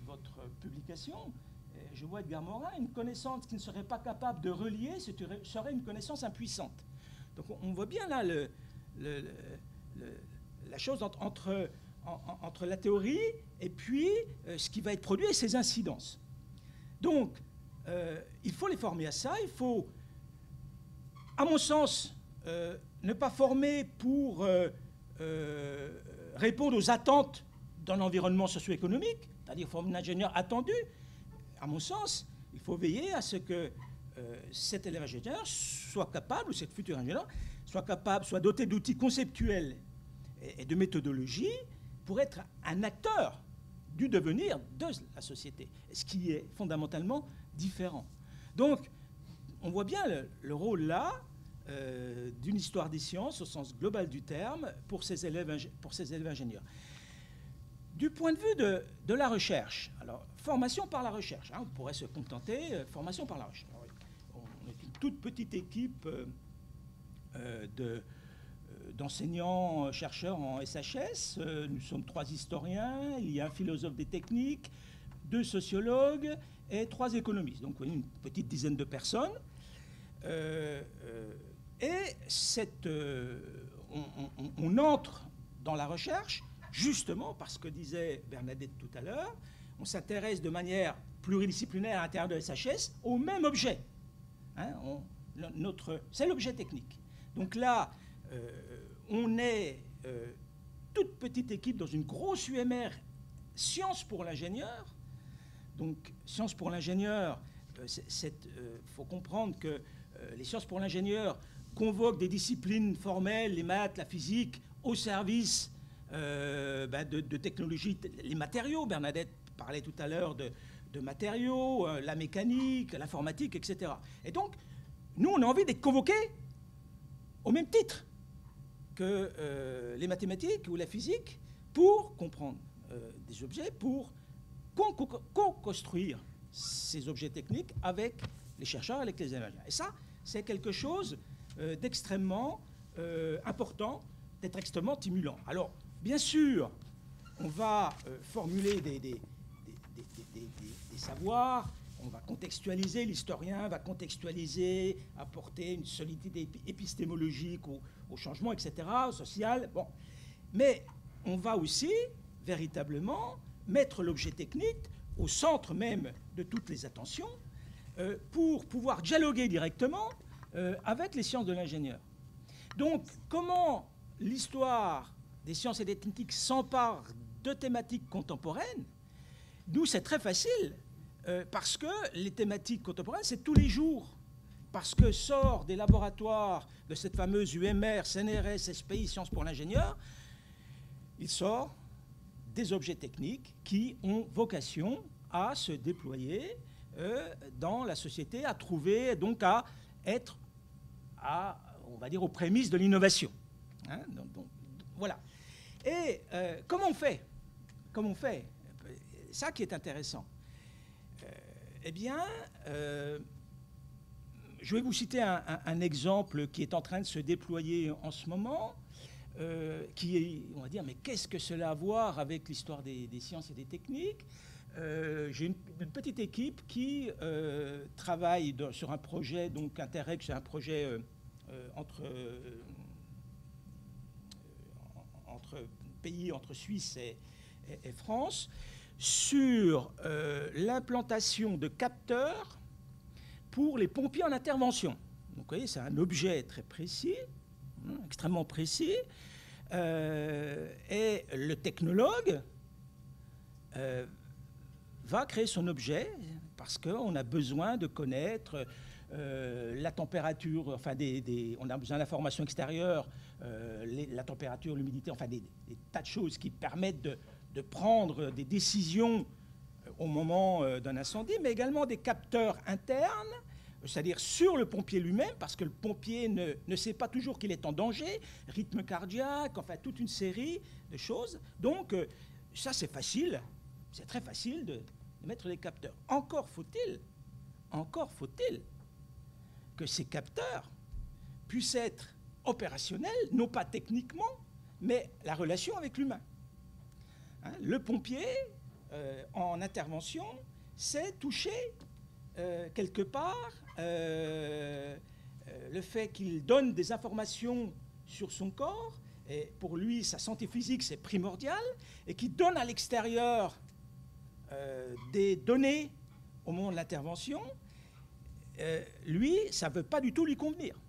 D: votre publication, et je vois Edgar Morin, une connaissance qui ne serait pas capable de relier serait une connaissance impuissante. Donc on voit bien là la chose entre la théorie et puis ce qui va être produit et ses incidences. Donc, il faut les former à ça. Il faut, à mon sens, ne pas former pour répondre aux attentes d'un environnement socio-économique, c'est-à-dire former un ingénieur attendu. À mon sens, il faut veiller à ce que cet élève ingénieur soit capable, ou cet futur ingénieur, soit doté d'outils conceptuels et de méthodologie pour être un acteur du devenir de la société, ce qui est fondamentalement différent. Donc, on voit bien le rôle là d'une histoire des sciences au sens global du terme pour ces élèves ingénieurs. Du point de vue de la recherche, alors formation par la recherche, on pourrait se contenter, formation par la recherche. Alors, on est une toute petite équipe d'enseignants, chercheurs en SHS. Nous sommes 3 historiens, il y a un philosophe des techniques, 2 sociologues et 3 économistes. Donc une petite dizaine de personnes. On entre dans la recherche justement parce que disait Bernadette tout à l'heure, on s'intéresse de manière pluridisciplinaire à l'intérieur de SHS au même objet. C'est l'objet technique. Donc là, on est toute petite équipe dans une grosse UMR, Sciences pour l'ingénieur. Donc, Sciences pour l'ingénieur, faut comprendre que les Sciences pour l'ingénieur convoquent des disciplines formelles, les maths, la physique, au service de technologies, les matériaux. Bernadette parlait tout à l'heure de matériaux, la mécanique, l'informatique, etc. Et donc, nous, on a envie d'être convoqués au même titre que les mathématiques ou la physique pour comprendre des objets, pour co-construire ces objets techniques avec les chercheurs, avec les ingénieurs. Et ça, c'est quelque chose d'extrêmement important, d'être extrêmement stimulant. Alors, bien sûr, on va formuler des savoirs, on va contextualiser, l'historien va contextualiser, apporter une solidité épistémologique au changement, etc., au social. Bon. Mais on va aussi, véritablement, mettre l'objet technique au centre même de toutes les attentions pour pouvoir dialoguer directement avec les sciences de l'ingénieur. Donc, comment l'histoire des sciences et des techniques s'empare de thématiques contemporaines? Nous, c'est très facile, parce que les thématiques contemporaines, c'est tous les jours. Parce que sort des laboratoires de cette fameuse UMR, CNRS, SPI, Sciences pour l'ingénieur, il sort des objets techniques qui ont vocation à se déployer dans la société, à trouver, donc à être, on va dire, aux prémices de l'innovation. Hein, donc, voilà. Et comment on fait? Comment on fait? Ça qui est intéressant. Eh bien, je vais vous citer un exemple qui est en train de se déployer en ce moment, qui est, on va dire, mais qu'est-ce que cela a à voir avec l'histoire des sciences et des techniques? J'ai une petite équipe qui travaille sur un projet, donc Interreg, c'est un projet entre pays, entre Suisse et France, sur l'implantation de capteurs pour les pompiers en intervention. Donc vous voyez, c'est un objet très précis, extrêmement précis, et le technologue va créer son objet parce qu'on a besoin de connaître la température, enfin on a besoin d'informations extérieures, la température, l'humidité, enfin des tas de choses qui permettent de prendre des décisions au moment d'un incendie, mais également des capteurs internes, c'est-à-dire sur le pompier lui-même, parce que le pompier ne sait pas toujours qu'il est en danger, rythme cardiaque, enfin toute une série de choses. Donc ça c'est facile, c'est très facile de mettre des capteurs. Encore faut-il que ces capteurs puissent être opérationnels, non pas techniquement, mais la relation avec l'humain. Hein, le pompier, en intervention, sait toucher quelque part le fait qu'il donne des informations sur son corps, et pour lui, sa santé physique, c'est primordial, et qu'il donne à l'extérieur des données au moment de l'intervention, lui, ça ne veut pas du tout lui convenir.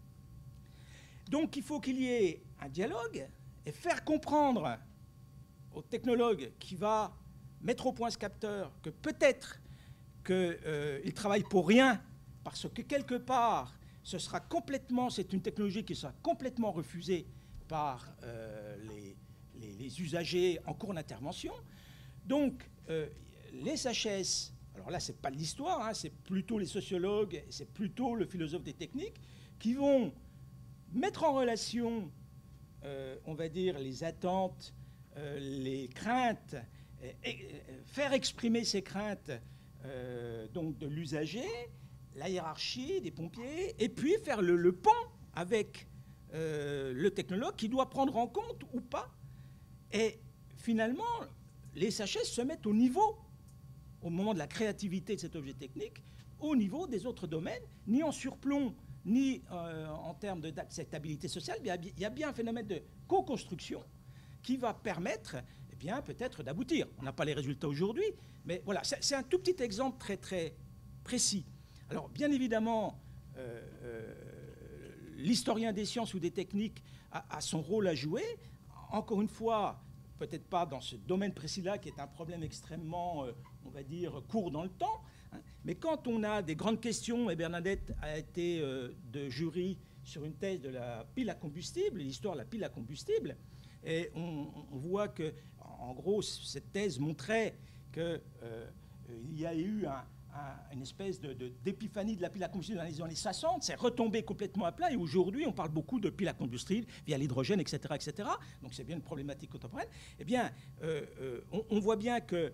D: Donc il faut qu'il y ait un dialogue et faire comprendre au technologue qui va mettre au point ce capteur que peut-être qu'il travaille pour rien, parce que quelque part, c'est une technologie qui sera complètement refusée par les usagers en cours d'intervention. Donc les SHS, alors là, ce n'est pas l'histoire, hein, c'est plutôt les sociologues, c'est plutôt le philosophe des techniques, qui vont mettre en relation, on va dire, les attentes, les craintes, faire exprimer ces craintes donc de l'usager, la hiérarchie des pompiers, et puis faire le pont avec le technologue qui doit prendre en compte ou pas. Et finalement, les SHS se mettent au niveau, au moment de la créativité de cet objet technique, au niveau des autres domaines, ni en surplomb, ni en termes d'acceptabilité sociale. Il y a bien un phénomène de co-construction qui va permettre, eh bien, peut-être d'aboutir. On n'a pas les résultats aujourd'hui, mais voilà, c'est un tout petit exemple très, très précis. Alors, bien évidemment, l'historien des sciences ou des techniques a son rôle à jouer. Encore une fois, peut-être pas dans ce domaine précis-là, qui est un problème extrêmement, on va dire, court dans le temps. Hein. Mais quand on a des grandes questions, et Bernadette a été de jury sur une thèse de la pile à combustible, l'histoire de la pile à combustible, et on voit que, en gros, cette thèse montrait qu'il y a eu une espèce d'épiphanie de la pile à combustible dans les années 60, c'est retombé complètement à plat, et aujourd'hui, on parle beaucoup de pile à combustible via l'hydrogène, etc., etc. Donc c'est bien une problématique contemporaine. Eh bien, on voit bien que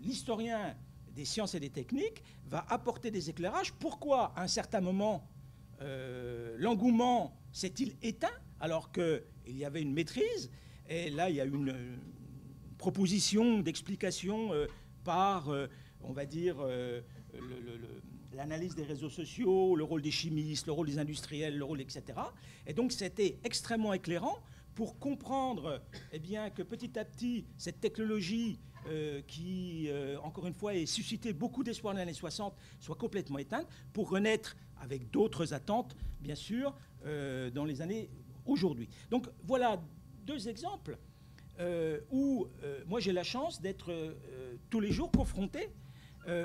D: l'historien des sciences et des techniques va apporter des éclairages. Pourquoi, à un certain moment, l'engouement s'est-il éteint alors qu'il y avait une maîtrise? Et là, il y a une proposition d'explication par... on va dire, l'analyse des réseaux sociaux, le rôle des chimistes, le rôle des industriels, le rôle, etc. Et donc, c'était extrêmement éclairant pour comprendre eh bien, que petit à petit, cette technologie qui, encore une fois, a suscité beaucoup d'espoir dans les années 60, soit complètement éteinte, pour renaître avec d'autres attentes, bien sûr, dans les années aujourd'hui. Donc, voilà deux exemples où moi, j'ai la chance d'être tous les jours confronté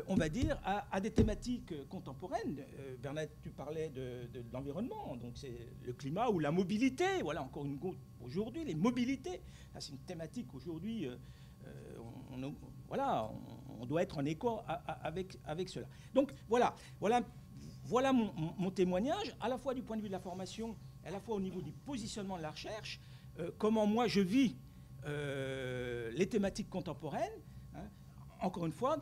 D: on va dire, à des thématiques contemporaines. Bernadette, tu parlais de l'environnement, donc c'est le climat ou la mobilité. Voilà, encore une fois, aujourd'hui, les mobilités. C'est une thématique aujourd'hui, voilà, on doit être en écho avec cela. Donc voilà mon témoignage, à la fois du point de vue de la formation, à la fois au niveau du positionnement de la recherche, comment moi je vis les thématiques contemporaines, hein, encore une fois,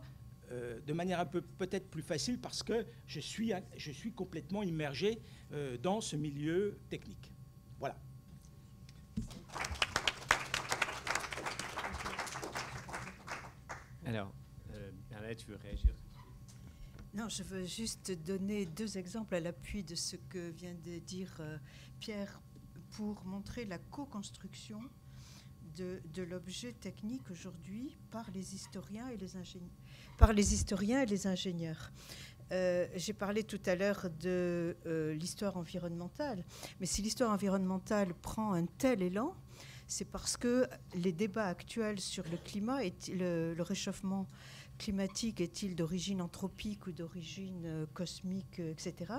D: de manière un peu peut-être plus facile parce que je suis complètement immergé dans ce milieu technique. Voilà.
A: Alors, Bernadette, tu veux réagir?
B: Non, je veux juste donner 2 exemples à l'appui de ce que vient de dire Pierre pour montrer la co-construction de l'objet technique aujourd'hui par les historiens et les ingénieurs. J'ai parlé tout à l'heure de l'histoire environnementale, mais si l'histoire environnementale prend un tel élan, c'est parce que les débats actuels sur le climat et le réchauffement climatique est-il d'origine anthropique ou d'origine cosmique, etc.,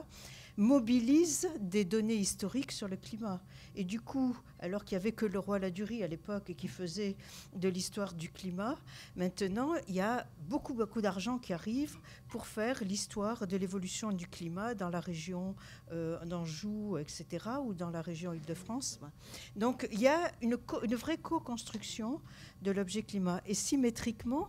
B: mobilise des données historiques sur le climat. Et du coup, alors qu'il n'y avait que le roi Ladurie à l'époque et qui faisait de l'histoire du climat, maintenant, il y a beaucoup d'argent qui arrive pour faire l'histoire de l'évolution du climat dans la région d'Anjou, etc., ou dans la région Île-de-France. Donc, il y a une vraie co-construction de l'objet climat. Et symétriquement,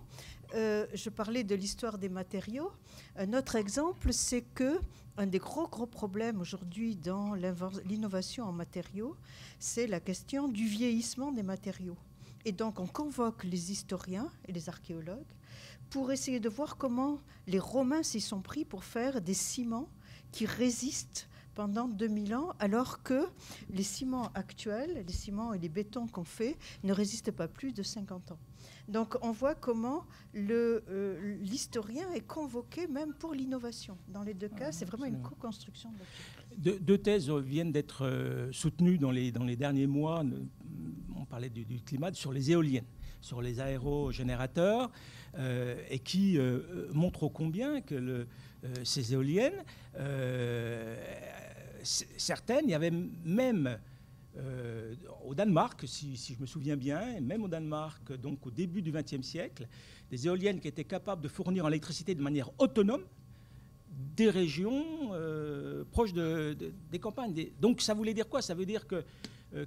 B: je parlais de l'histoire des matériaux. Un autre exemple, c'est que un des gros problèmes aujourd'hui dans l'innovation en matériaux, c'est la question du vieillissement des matériaux. Et donc, on convoque les historiens et les archéologues pour essayer de voir comment les Romains s'y sont pris pour faire des ciments qui résistent pendant 2000 ans, alors que les ciments actuels, les ciments et les bétons qu'on fait, ne résistent pas plus de 50 ans. Donc on voit comment l'historien est convoqué même pour l'innovation. Dans les 2 cas, c'est vraiment une co-construction.
D: 2 thèses viennent d'être soutenues dans les derniers mois. On parlait du climat, sur les éoliennes, sur les aérogénérateurs, et qui montrent ô combien que ces éoliennes, certaines, il y avait même au Danemark, si je me souviens bien, et même au Danemark, donc au début du XXe siècle, des éoliennes qui étaient capables de fournir en électricité de manière autonome des régions proches des campagnes. Donc ça voulait dire quoi? Ça veut dire que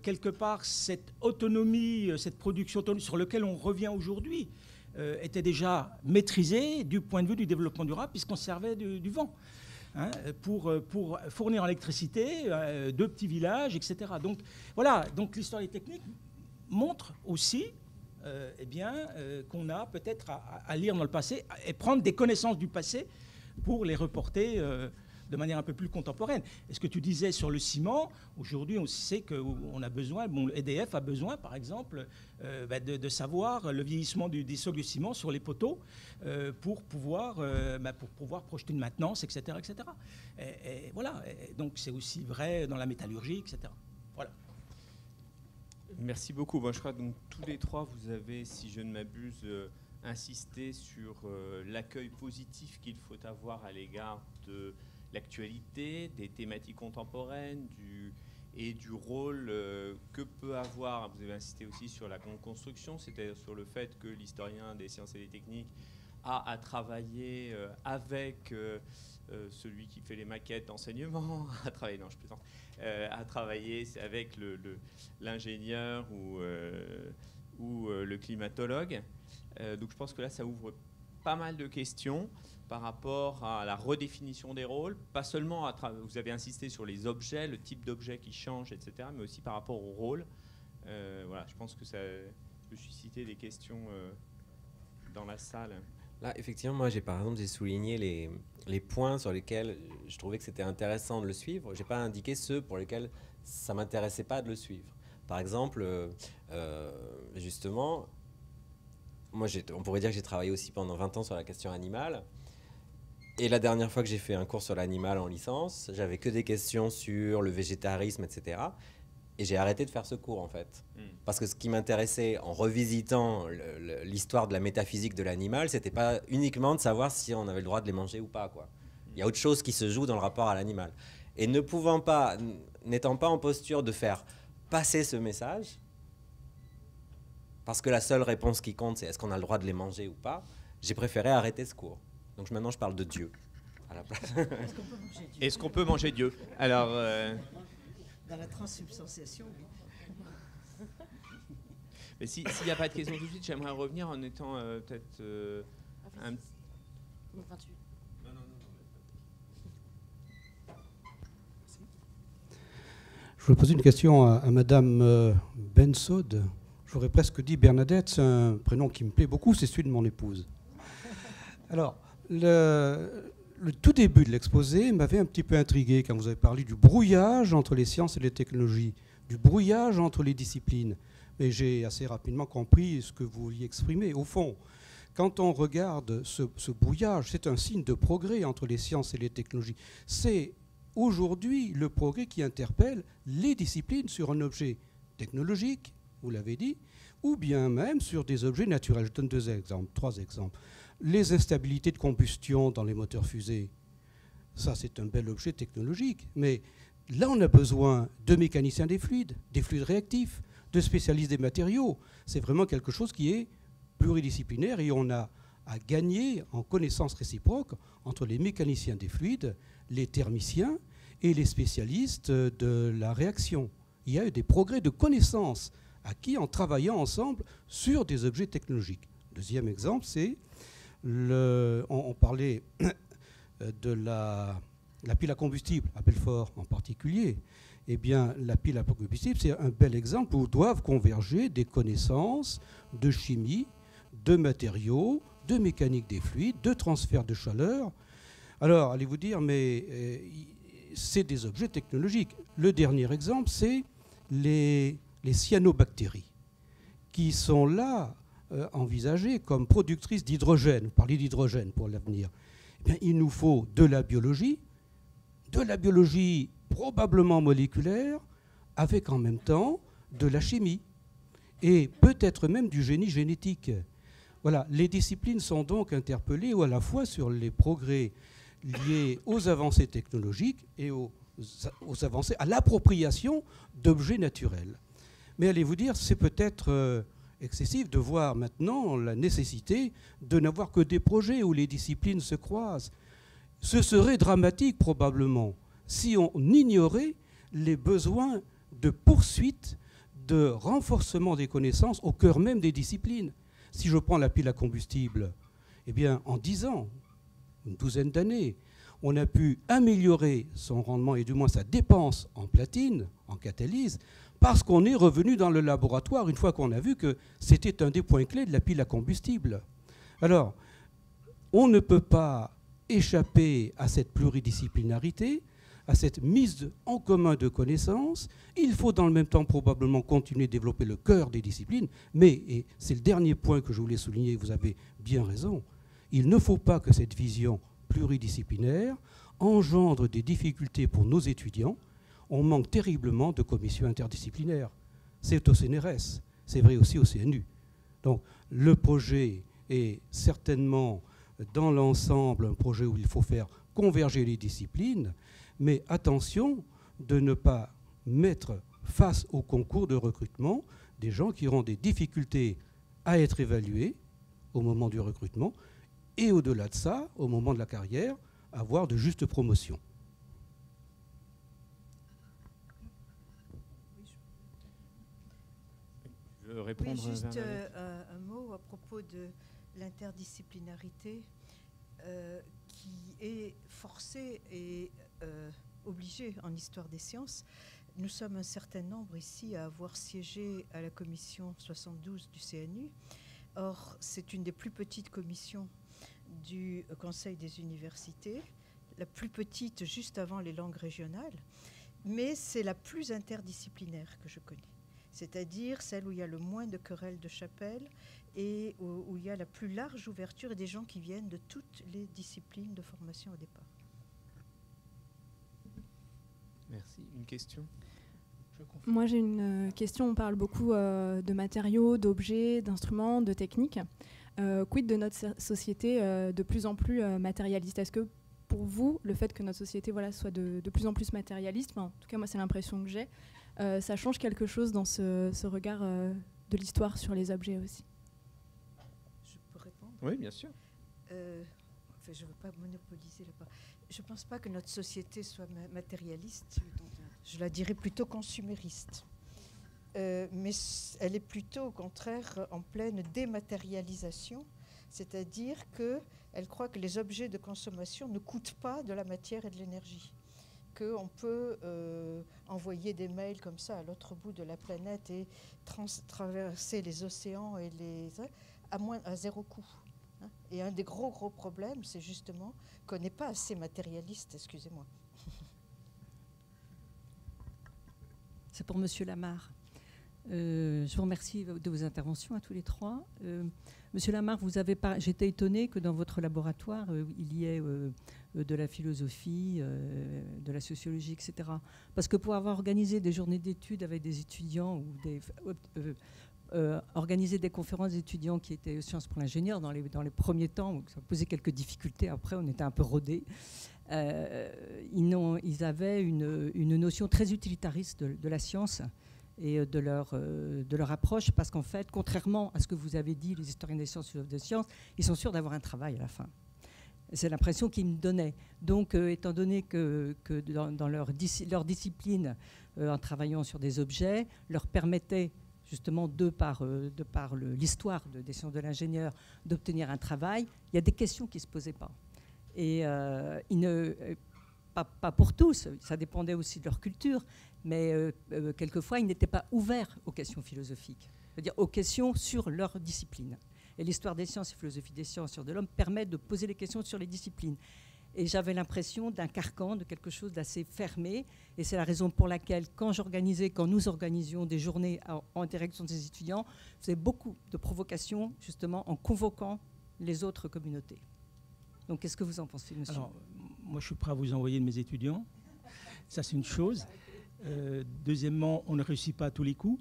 D: quelque part, cette autonomie, cette production autonome sur laquelle on revient aujourd'hui, était déjà maîtrisée du point de vue du développement durable, puisqu'on servait du vent. Hein, pour fournir en électricité 2 petits villages, etc. Donc voilà, donc l'histoire des techniques montre aussi qu'on a peut-être à lire dans le passé et prendre des connaissances du passé pour les reporter de manière un peu plus contemporaine. Et ce que tu disais sur le ciment, aujourd'hui on sait qu'on a besoin, EDF a besoin par exemple de savoir le vieillissement des sols de ciment sur les poteaux pour pouvoir projeter une maintenance, etc. etc. Et voilà, et donc c'est aussi vrai dans la métallurgie, etc. Voilà.
A: Merci beaucoup. Bon, je crois que tous les 3, vous avez, si je ne m'abuse, insisté sur l'accueil positif qu'il faut avoir à l'égard de l'actualité, des thématiques contemporaines et du rôle que peut avoir, vous avez insisté aussi sur la construction, c'est-à-dire sur le fait que l'historien des sciences et des techniques a à travailler avec celui qui fait les maquettes d'enseignement, à travailler avec l'ingénieur ou le climatologue. Donc je pense que là, ça ouvre pas mal de questions par rapport à la redéfinition des rôles, pas seulement vous avez insisté sur les objets, le type d'objet qui change, etc., mais aussi par rapport au rôle. Voilà, je pense que ça peut susciter des questions dans la salle.
C: Là, effectivement, moi, par exemple, j'ai souligné les points sur lesquels je trouvais que c'était intéressant de le suivre. Je n'ai pas indiqué ceux pour lesquels ça ne m'intéressait pas de le suivre. Par exemple, justement, moi, on pourrait dire que j'ai travaillé aussi pendant 20 ans sur la question animale. Et la dernière fois que j'ai fait un cours sur l'animal en licence, j'avais que des questions sur le végétarisme, etc. Et j'ai arrêté de faire ce cours, en fait. Parce que ce qui m'intéressait en revisitant l'histoire de la métaphysique de l'animal, c'était pas uniquement de savoir si on avait le droit de les manger ou pas, quoi. Il y a autre chose qui se joue dans le rapport à l'animal. Et n'étant pas en posture de faire passer ce message, parce que la seule réponse qui compte, c'est est-ce qu'on a le droit de les manger ou pas, j'ai préféré arrêter ce cours. Donc maintenant, je parle de Dieu à la place.
A: Est-ce qu'on peut manger Dieu? Alors,
B: dans la transsubstantiation, oui.
A: mais s'il n'y a pas de questions tout de suite, j'aimerais revenir en étant peut-être un petit...
E: Je voudrais poser une question à Madame Bensaud. J'aurais presque dit Bernadette, c'est un prénom qui me plaît beaucoup, c'est celui de mon épouse. Alors, le tout début de l'exposé m'avait un petit peu intrigué quand vous avez parlé du brouillage entre les sciences et les technologies, du brouillage entre les disciplines. Mais j'ai assez rapidement compris ce que vous vouliez exprimer. Au fond, quand on regarde ce brouillage, c'est un signe de progrès entre les sciences et les technologies. C'est aujourd'hui le progrès qui interpelle les disciplines sur un objet technologique, vous l'avez dit, ou bien même sur des objets naturels. Je donne trois exemples. Les instabilités de combustion dans les moteurs fusées, ça c'est un bel objet technologique, mais là on a besoin de mécaniciens des fluides réactifs, de spécialistes des matériaux. C'est vraiment quelque chose qui est pluridisciplinaire et on a à gagner en connaissances réciproques entre les mécaniciens des fluides, les thermiciens et les spécialistes de la réaction. Il y a eu des progrès de connaissances acquis en travaillant ensemble sur des objets technologiques. Deuxième exemple, c'est on parlait de la pile à combustible, à Belfort en particulier. Eh bien, la pile à combustible, c'est un bel exemple où doivent converger des connaissances de chimie, de matériaux, de mécanique des fluides, de transfert de chaleur. Alors, allez-vous dire, mais c'est des objets technologiques. Le dernier exemple, c'est les cyanobactéries, qui sont là envisagées comme productrices d'hydrogène. Vous parlez d'hydrogène pour l'avenir. Eh bien, il nous faut de la biologie probablement moléculaire, avec en même temps de la chimie, et peut-être même du génie génétique. Voilà, les disciplines sont donc interpellées à la fois sur les progrès liés aux avancées technologiques et aux avancées, à l'appropriation d'objets naturels. Mais allez-vous dire, c'est peut-être excessif de voir maintenant la nécessité de n'avoir que des projets où les disciplines se croisent. Ce serait dramatique probablement si on ignorait les besoins de poursuite, de renforcement des connaissances au cœur même des disciplines. Si je prends la pile à combustible, eh bien, en 10 ans, une douzaine d'années, on a pu améliorer son rendement et du moins sa dépense en platine, en catalyse, parce qu'on est revenu dans le laboratoire une fois qu'on a vu que c'était un des points clés de la pile à combustible. Alors, on ne peut pas échapper à cette pluridisciplinarité, à cette mise en commun de connaissances. Il faut dans le même temps probablement continuer de développer le cœur des disciplines, mais, et c'est le dernier point que je voulais souligner, vous avez bien raison, il ne faut pas que cette vision pluridisciplinaire engendre des difficultés pour nos étudiants. On manque terriblement de commissions interdisciplinaires. C'est au CNRS, c'est vrai aussi au CNU. Donc le projet est certainement dans l'ensemble un projet où il faut faire converger les disciplines, mais attention de ne pas mettre face au concours de recrutement des gens qui auront des difficultés à être évalués au moment du recrutement et au-delà de ça, au moment de la carrière, avoir de justes promotions.
A: Je veux répondre
B: oui, juste
A: vers
B: un mot à propos de l'interdisciplinarité qui est forcée et obligée en histoire des sciences. Nous sommes un certain nombre ici à avoir siégé à la commission 72 du CNU. Or, c'est une des plus petites commissions du Conseil des universités, la plus petite juste avant les langues régionales, mais c'est la plus interdisciplinaire que je connais. C'est-à-dire celle où il y a le moins de querelles de chapelle et où il y a la plus large ouverture et des gens qui viennent de toutes les disciplines de formation au départ.
A: Merci. Une question ?
F: Moi, j'ai une question. On parle beaucoup de matériaux, d'objets, d'instruments, de techniques. Quid de notre société de plus en plus matérialiste ? Est-ce que pour vous, le fait que notre société soit de plus en plus matérialiste, en tout cas moi c'est l'impression que j'ai, ça change quelque chose dans ce regard de l'histoire sur les objets aussi.
B: Je peux répondre?
A: Oui, bien sûr.
B: Enfin, je ne veux pas monopoliser la parole. Je ne pense pas que notre société soit matérialiste. Je la dirais plutôt consumériste. Mais elle est plutôt, au contraire, en pleine dématérialisation. C'est-à-dire qu'elle croit que les objets de consommation ne coûtent pas de la matière et de l'énergie. Qu'on peut envoyer des mails comme ça à l'autre bout de la planète et traverser les océans et à zéro coût. Et un des gros problèmes, c'est justement qu'on n'est pas assez matérialiste, excusez-moi.
G: C'est pour Monsieur Lamarre. Je vous remercie de vos interventions à tous les trois. Monsieur Lamarre, j'étais étonnée que dans votre laboratoire, il y ait de la philosophie, de la sociologie, etc. Parce que pour avoir organisé des journées d'études avec des étudiants ou organiser des conférences d'étudiants qui étaient sciences pour l'ingénieur dans les premiers temps, ça posait quelques difficultés, après on était un peu rodés. Ils avaient une notion très utilitariste de la science et de leur approche, parce qu'en fait, contrairement à ce que vous avez dit, les historiens des sciences, philosophes des sciences, ils sont sûrs d'avoir un travail à la fin. C'est l'impression qu'ils me donnaient. Donc, étant donné que dans leur discipline, en travaillant sur des objets, leur permettait justement, de par l'histoire des sciences de l'ingénieur, d'obtenir un travail, il y a des questions qui ne se posaient pas. Et pas pour tous, ça dépendait aussi de leur culture, mais quelquefois, ils n'étaient pas ouverts aux questions philosophiques, c'est-à-dire aux questions sur leur discipline. Et l'histoire des sciences et philosophie des sciences sur de l'homme permet de poser les questions sur les disciplines. Et j'avais l'impression d'un carcan, de quelque chose d'assez fermé. Et c'est la raison pour laquelle, quand nous organisions des journées en direction des étudiants, je faisais beaucoup de provocations, justement, en convoquant les autres communautés. Donc, qu'est-ce que vous en pensez, monsieur?
D: Alors, moi, je suis prêt à vous envoyer de mes étudiants. Ça, c'est une chose. Deuxièmement, on ne réussit pas à tous les coups.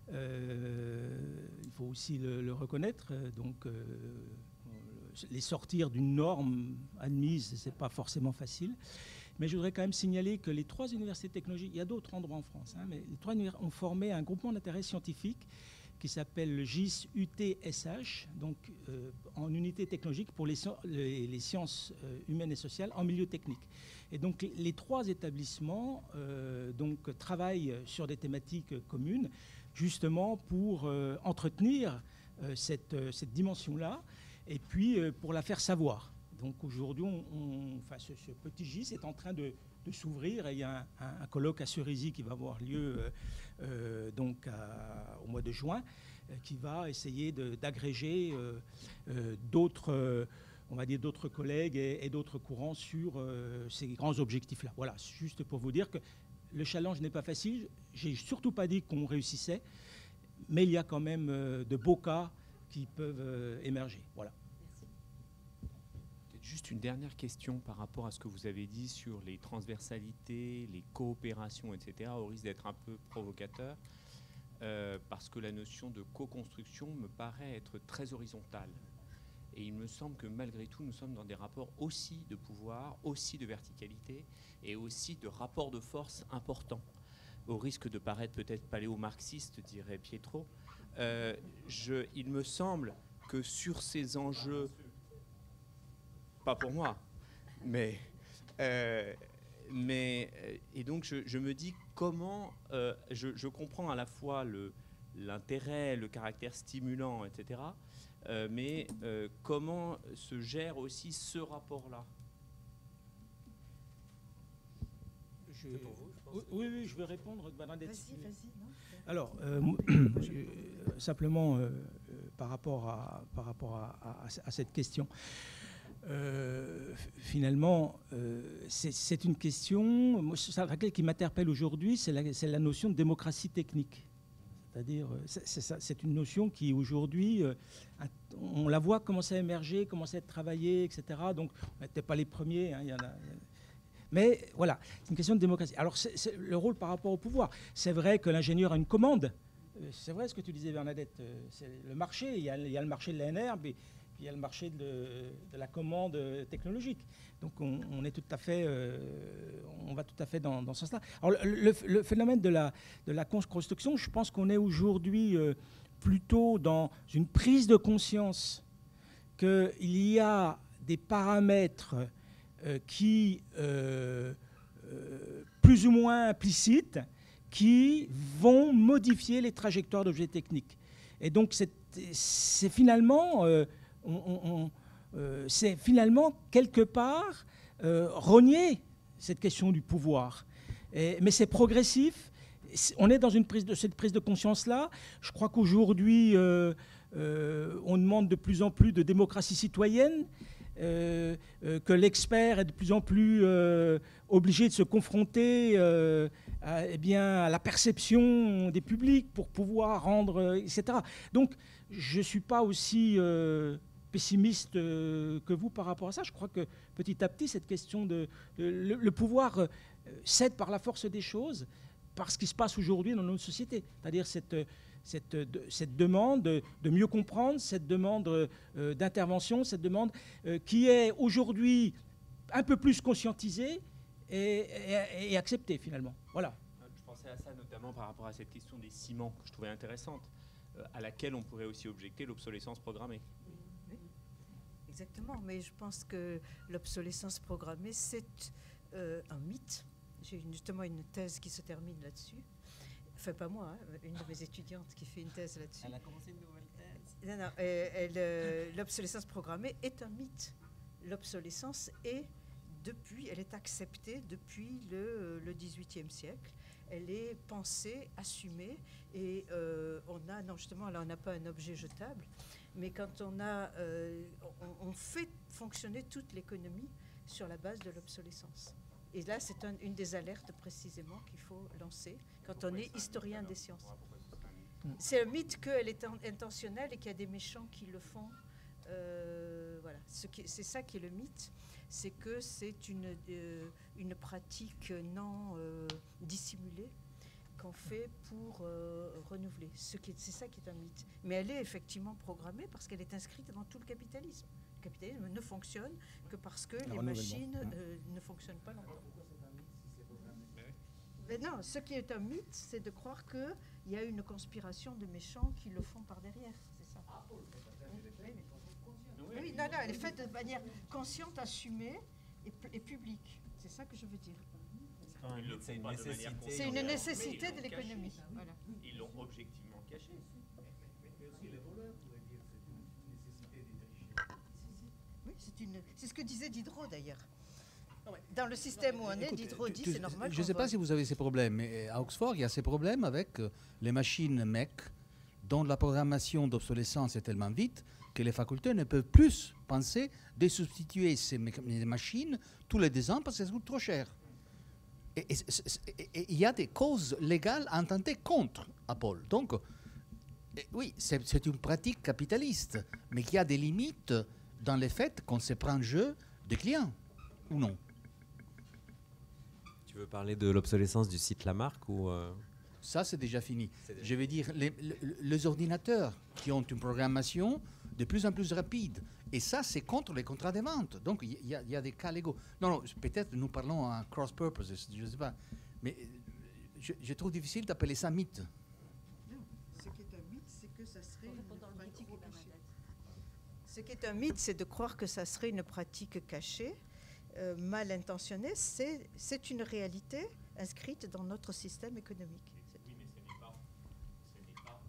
D: Il faut aussi le reconnaître. Donc, les sortir d'une norme admise, ce n'est pas forcément facile. Mais je voudrais quand même signaler que les 3 universités technologiques, il y a d'autres endroits en France, mais les 3 universités ont formé un groupement d'intérêt scientifique qui s'appelle le GIS-UT-SH, donc en unité technologique pour les sciences humaines et sociales en milieu technique. Et donc les 3 établissements donc, travaillent sur des thématiques communes, justement pour entretenir cette dimension-là, et puis pour la faire savoir. Donc aujourd'hui, ce petit GIS est en train de s'ouvrir, et il y a un colloque à Cerisy qui va avoir lieu donc au mois de juin, qui va essayer d'agréger d'autres on va dire d'autres collègues et d'autres courants sur ces grands objectifs-là. Voilà, juste pour vous dire que le challenge n'est pas facile. J'ai surtout pas dit qu'on réussissait, mais il y a quand même de beaux cas qui peuvent émerger. Voilà.
A: Juste une dernière question par rapport à ce que vous avez dit sur les transversalités, les coopérations, etc., au risque d'être un peu provocateur, parce que la notion de co-construction me paraît être très horizontale. Et il me semble que malgré tout, nous sommes dans des rapports aussi de pouvoir, aussi de verticalité, et aussi de rapports de force importants. Au risque de paraître peut-être paléo-marxiste, dirait Pietro, il me semble que sur ces enjeux... Pas pour moi, et donc je me dis comment, je comprends à la fois l'intérêt, le caractère stimulant, etc., mais comment se gère aussi ce rapport-là?
D: Oui, je vais répondre.
B: Vas-y, non.
D: Alors, simplement par rapport à cette question. Finalement, c'est une question qui m'interpelle aujourd'hui, c'est la notion de démocratie technique. C'est-à-dire, c'est une notion qui aujourd'hui, on la voit commencer à émerger, commencer à être travaillée, etc. Donc, on n'était pas les premiers, il y en a... Mais voilà, c'est une question de démocratie. Alors, c'est le rôle par rapport au pouvoir. C'est vrai que l'ingénieur a une commande. C'est vrai ce que tu disais, Bernadette. C'est le marché, il y a le marché de l'ANR, puis il y a le marché de la commande technologique. Donc on va tout à fait dans ce sens-là. Alors le phénomène de la construction, je pense qu'on est aujourd'hui plutôt dans une prise de conscience qu'il y a des paramètres qui, plus ou moins implicites, qui vont modifier les trajectoires d'objets techniques. Et donc, c'est finalement, quelque part renier cette question du pouvoir. Mais c'est progressif. On est dans cette prise de conscience-là. Je crois qu'aujourd'hui, on demande de plus en plus de démocratie citoyenne, que l'expert est de plus en plus obligé de se confronter à la perception des publics pour pouvoir rendre, etc. Donc, je ne suis pas aussi pessimiste que vous par rapport à ça. Je crois que petit à petit, cette question le pouvoir cède par la force des choses, par ce qui se passe aujourd'hui dans notre société. C'est-à-dire cette demande de mieux comprendre, cette demande d'intervention, cette demande qui est aujourd'hui un peu plus conscientisée et acceptée finalement. Voilà.
A: Je pensais à ça notamment par rapport à cette question des ciments que je trouvais intéressante, à laquelle on pourrait aussi objecter l'obsolescence programmée.
B: Oui, exactement, mais je pense que l'obsolescence programmée, c'est un mythe. J'ai justement une thèse qui se termine là-dessus. Enfin, pas moi, hein, une de mes étudiantes qui fait une thèse là-dessus.
C: Elle a commencé une nouvelle thèse.
B: Non, l'obsolescence programmée est un mythe. L'obsolescence elle est acceptée depuis le XVIIIe siècle. Elle est pensée, assumée, et justement, là, on n'a pas un objet jetable, mais quand on fait fonctionner toute l'économie sur la base de l'obsolescence. Et là, c'est une des alertes précisément qu'il faut lancer quand on est historien des sciences. C'est un mythe qu'elle est intentionnelle et qu'il y a des méchants qui le font. Voilà. C'est ça qui est le mythe, c'est que c'est une pratique non dissimulée qu'on fait pour renouveler. C'est ça qui est un mythe. Mais elle est effectivement programmée parce qu'elle est inscrite dans tout le capitalisme. Le capitalisme ne fonctionne que parce que les machines ne fonctionnent pas longtemps. Mais non, ce qui est un mythe, c'est de croire qu'il y a une conspiration de méchants qui le font par derrière. C'est ça. Oui, non, elle est faite de manière consciente, assumée et publique. C'est ça que je veux dire. C'est une nécessité de l'économie. Voilà.
A: Ils l'ont objectivement caché.
B: Oui, c'est ce que disait Diderot d'ailleurs. Dans le système où on est, Diderot dit c'est normal.
H: Je ne sais pas si vous avez ces problèmes, mais à Oxford, il y a ces problèmes avec les machines MEC, dont la programmation d'obsolescence est tellement vite que les facultés ne peuvent plus penser de substituer ces machines tous les 2 ans parce qu'elles coûtent trop cher. Et il y a des causes légales à intenter contre Apple. Donc, oui, c'est une pratique capitaliste, mais qui a des limites dans le fait qu'on se prend en jeu des clients, ou non?
C: Tu veux parler de l'obsolescence du site Lamarck ou
H: Ça, c'est déjà fini. Je veux dire, les ordinateurs qui ont une programmation de plus en plus rapide. Et ça, c'est contre les contrats de vente. Donc, il y a des cas légaux. Non, peut-être nous parlons en cross-purposes, je ne sais pas. Mais je trouve difficile d'appeler ça mythe.
B: Non, ce qui est un mythe, c'est que ça serait une pratique cachée. Ce qui est un mythe, c'est de croire que ça serait une pratique cachée, mal intentionnée. C'est une réalité inscrite dans notre système économique.
A: Oui, mais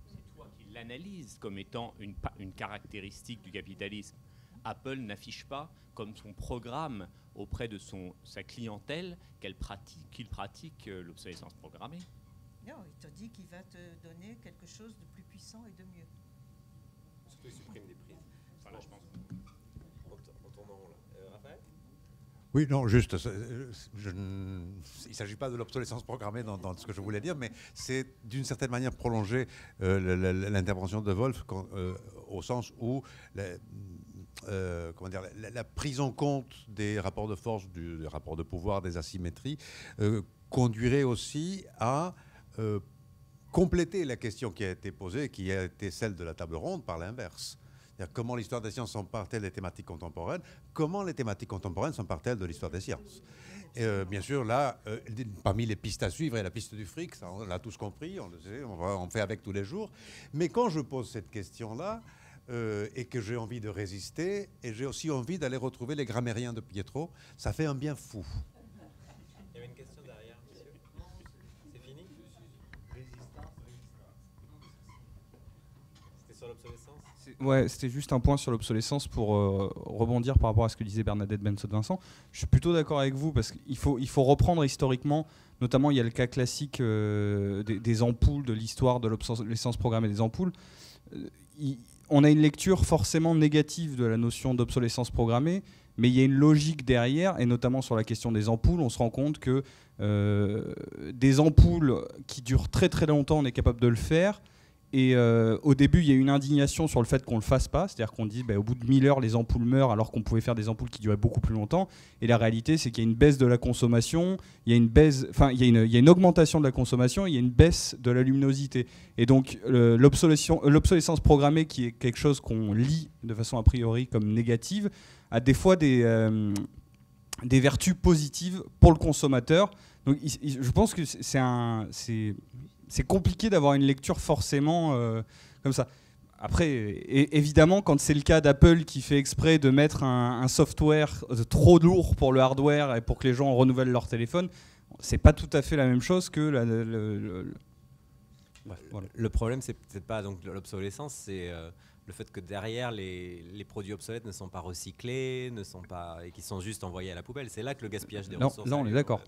A: c'est toi qui l'analyse comme étant une caractéristique du capitalisme. Apple n'affiche pas comme son programme auprès de sa clientèle qu'il pratique l'obsolescence programmée.
B: Non, il te dit qu'il va te donner quelque chose de plus puissant et de mieux.
C: Surtout, il supprime des prises.
A: Enfin, là, je pense.
C: On tourne en rond, là. Raphaël ?
I: Oui, non, juste, il ne s'agit pas de l'obsolescence programmée dans ce que je voulais dire, mais c'est d'une certaine manière prolonger l'intervention de Wolff au sens où la prise en compte des rapports de force, des rapports de pouvoir, des asymétries, conduirait aussi à compléter la question qui a été posée, qui a été celle de la table ronde, par l'inverse. Comment l'histoire des sciences s'empare-t-elle des thématiques contemporaines? Comment les thématiques contemporaines s'emparent-elles de l'histoire des sciences? Bien sûr, là, parmi les pistes à suivre, il y a la piste du fric, ça, on l'a tous compris, on le sait, on fait avec tous les jours. Mais quand je pose cette question-là, et que j'ai envie de résister, et j'ai aussi envie d'aller retrouver les grammairiens de Pietro, ça fait un bien fou.
C: Il y avait une question derrière, monsieur. C'est fini? C'était sur l'obsolescence?
J: Ouais, c'était juste un point sur l'obsolescence pour rebondir par rapport à ce que disait Bernadette Bensaud-Vincent. Je suis plutôt d'accord avec vous parce qu'il faut reprendre historiquement, notamment il y a le cas classique des ampoules, de l'histoire de l'obsolescence programmée des ampoules. On a une lecture forcément négative de la notion d'obsolescence programmée, mais il y a une logique derrière, et notamment sur la question des ampoules, on se rend compte que des ampoules qui durent très très longtemps, on est capable de le faire. Et au début, il y a une indignation sur le fait qu'on ne le fasse pas, c'est-à-dire qu'on dit au bout de 1000 heures, les ampoules meurent alors qu'on pouvait faire des ampoules qui duraient beaucoup plus longtemps. Et la réalité, c'est qu'il y a une baisse de la consommation, il y a une augmentation de la consommation, il y a une baisse de la luminosité. Et donc l'obsolescence programmée, qui est quelque chose qu'on lit de façon a priori comme négative, a des fois des vertus positives pour le consommateur. Donc je pense que c'est compliqué d'avoir une lecture forcément comme ça. Après, évidemment, quand c'est le cas d'Apple qui fait exprès de mettre un software trop lourd pour le hardware et pour que les gens renouvellent leur téléphone, c'est pas tout à fait la même chose que
C: voilà. Le problème, c'est peut-être pas donc l'obsolescence, c'est le fait que derrière les produits obsolètes ne sont pas recyclés, et qui sont juste envoyés à la poubelle. C'est là que le gaspillage des ressources.
J: Là, on est d'accord.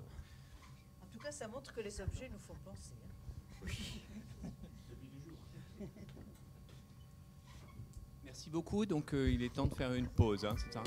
B: En tout cas, ça montre que les objets nous font penser.
A: Merci beaucoup. Donc, il est temps de faire une pause, hein, c'est ça ?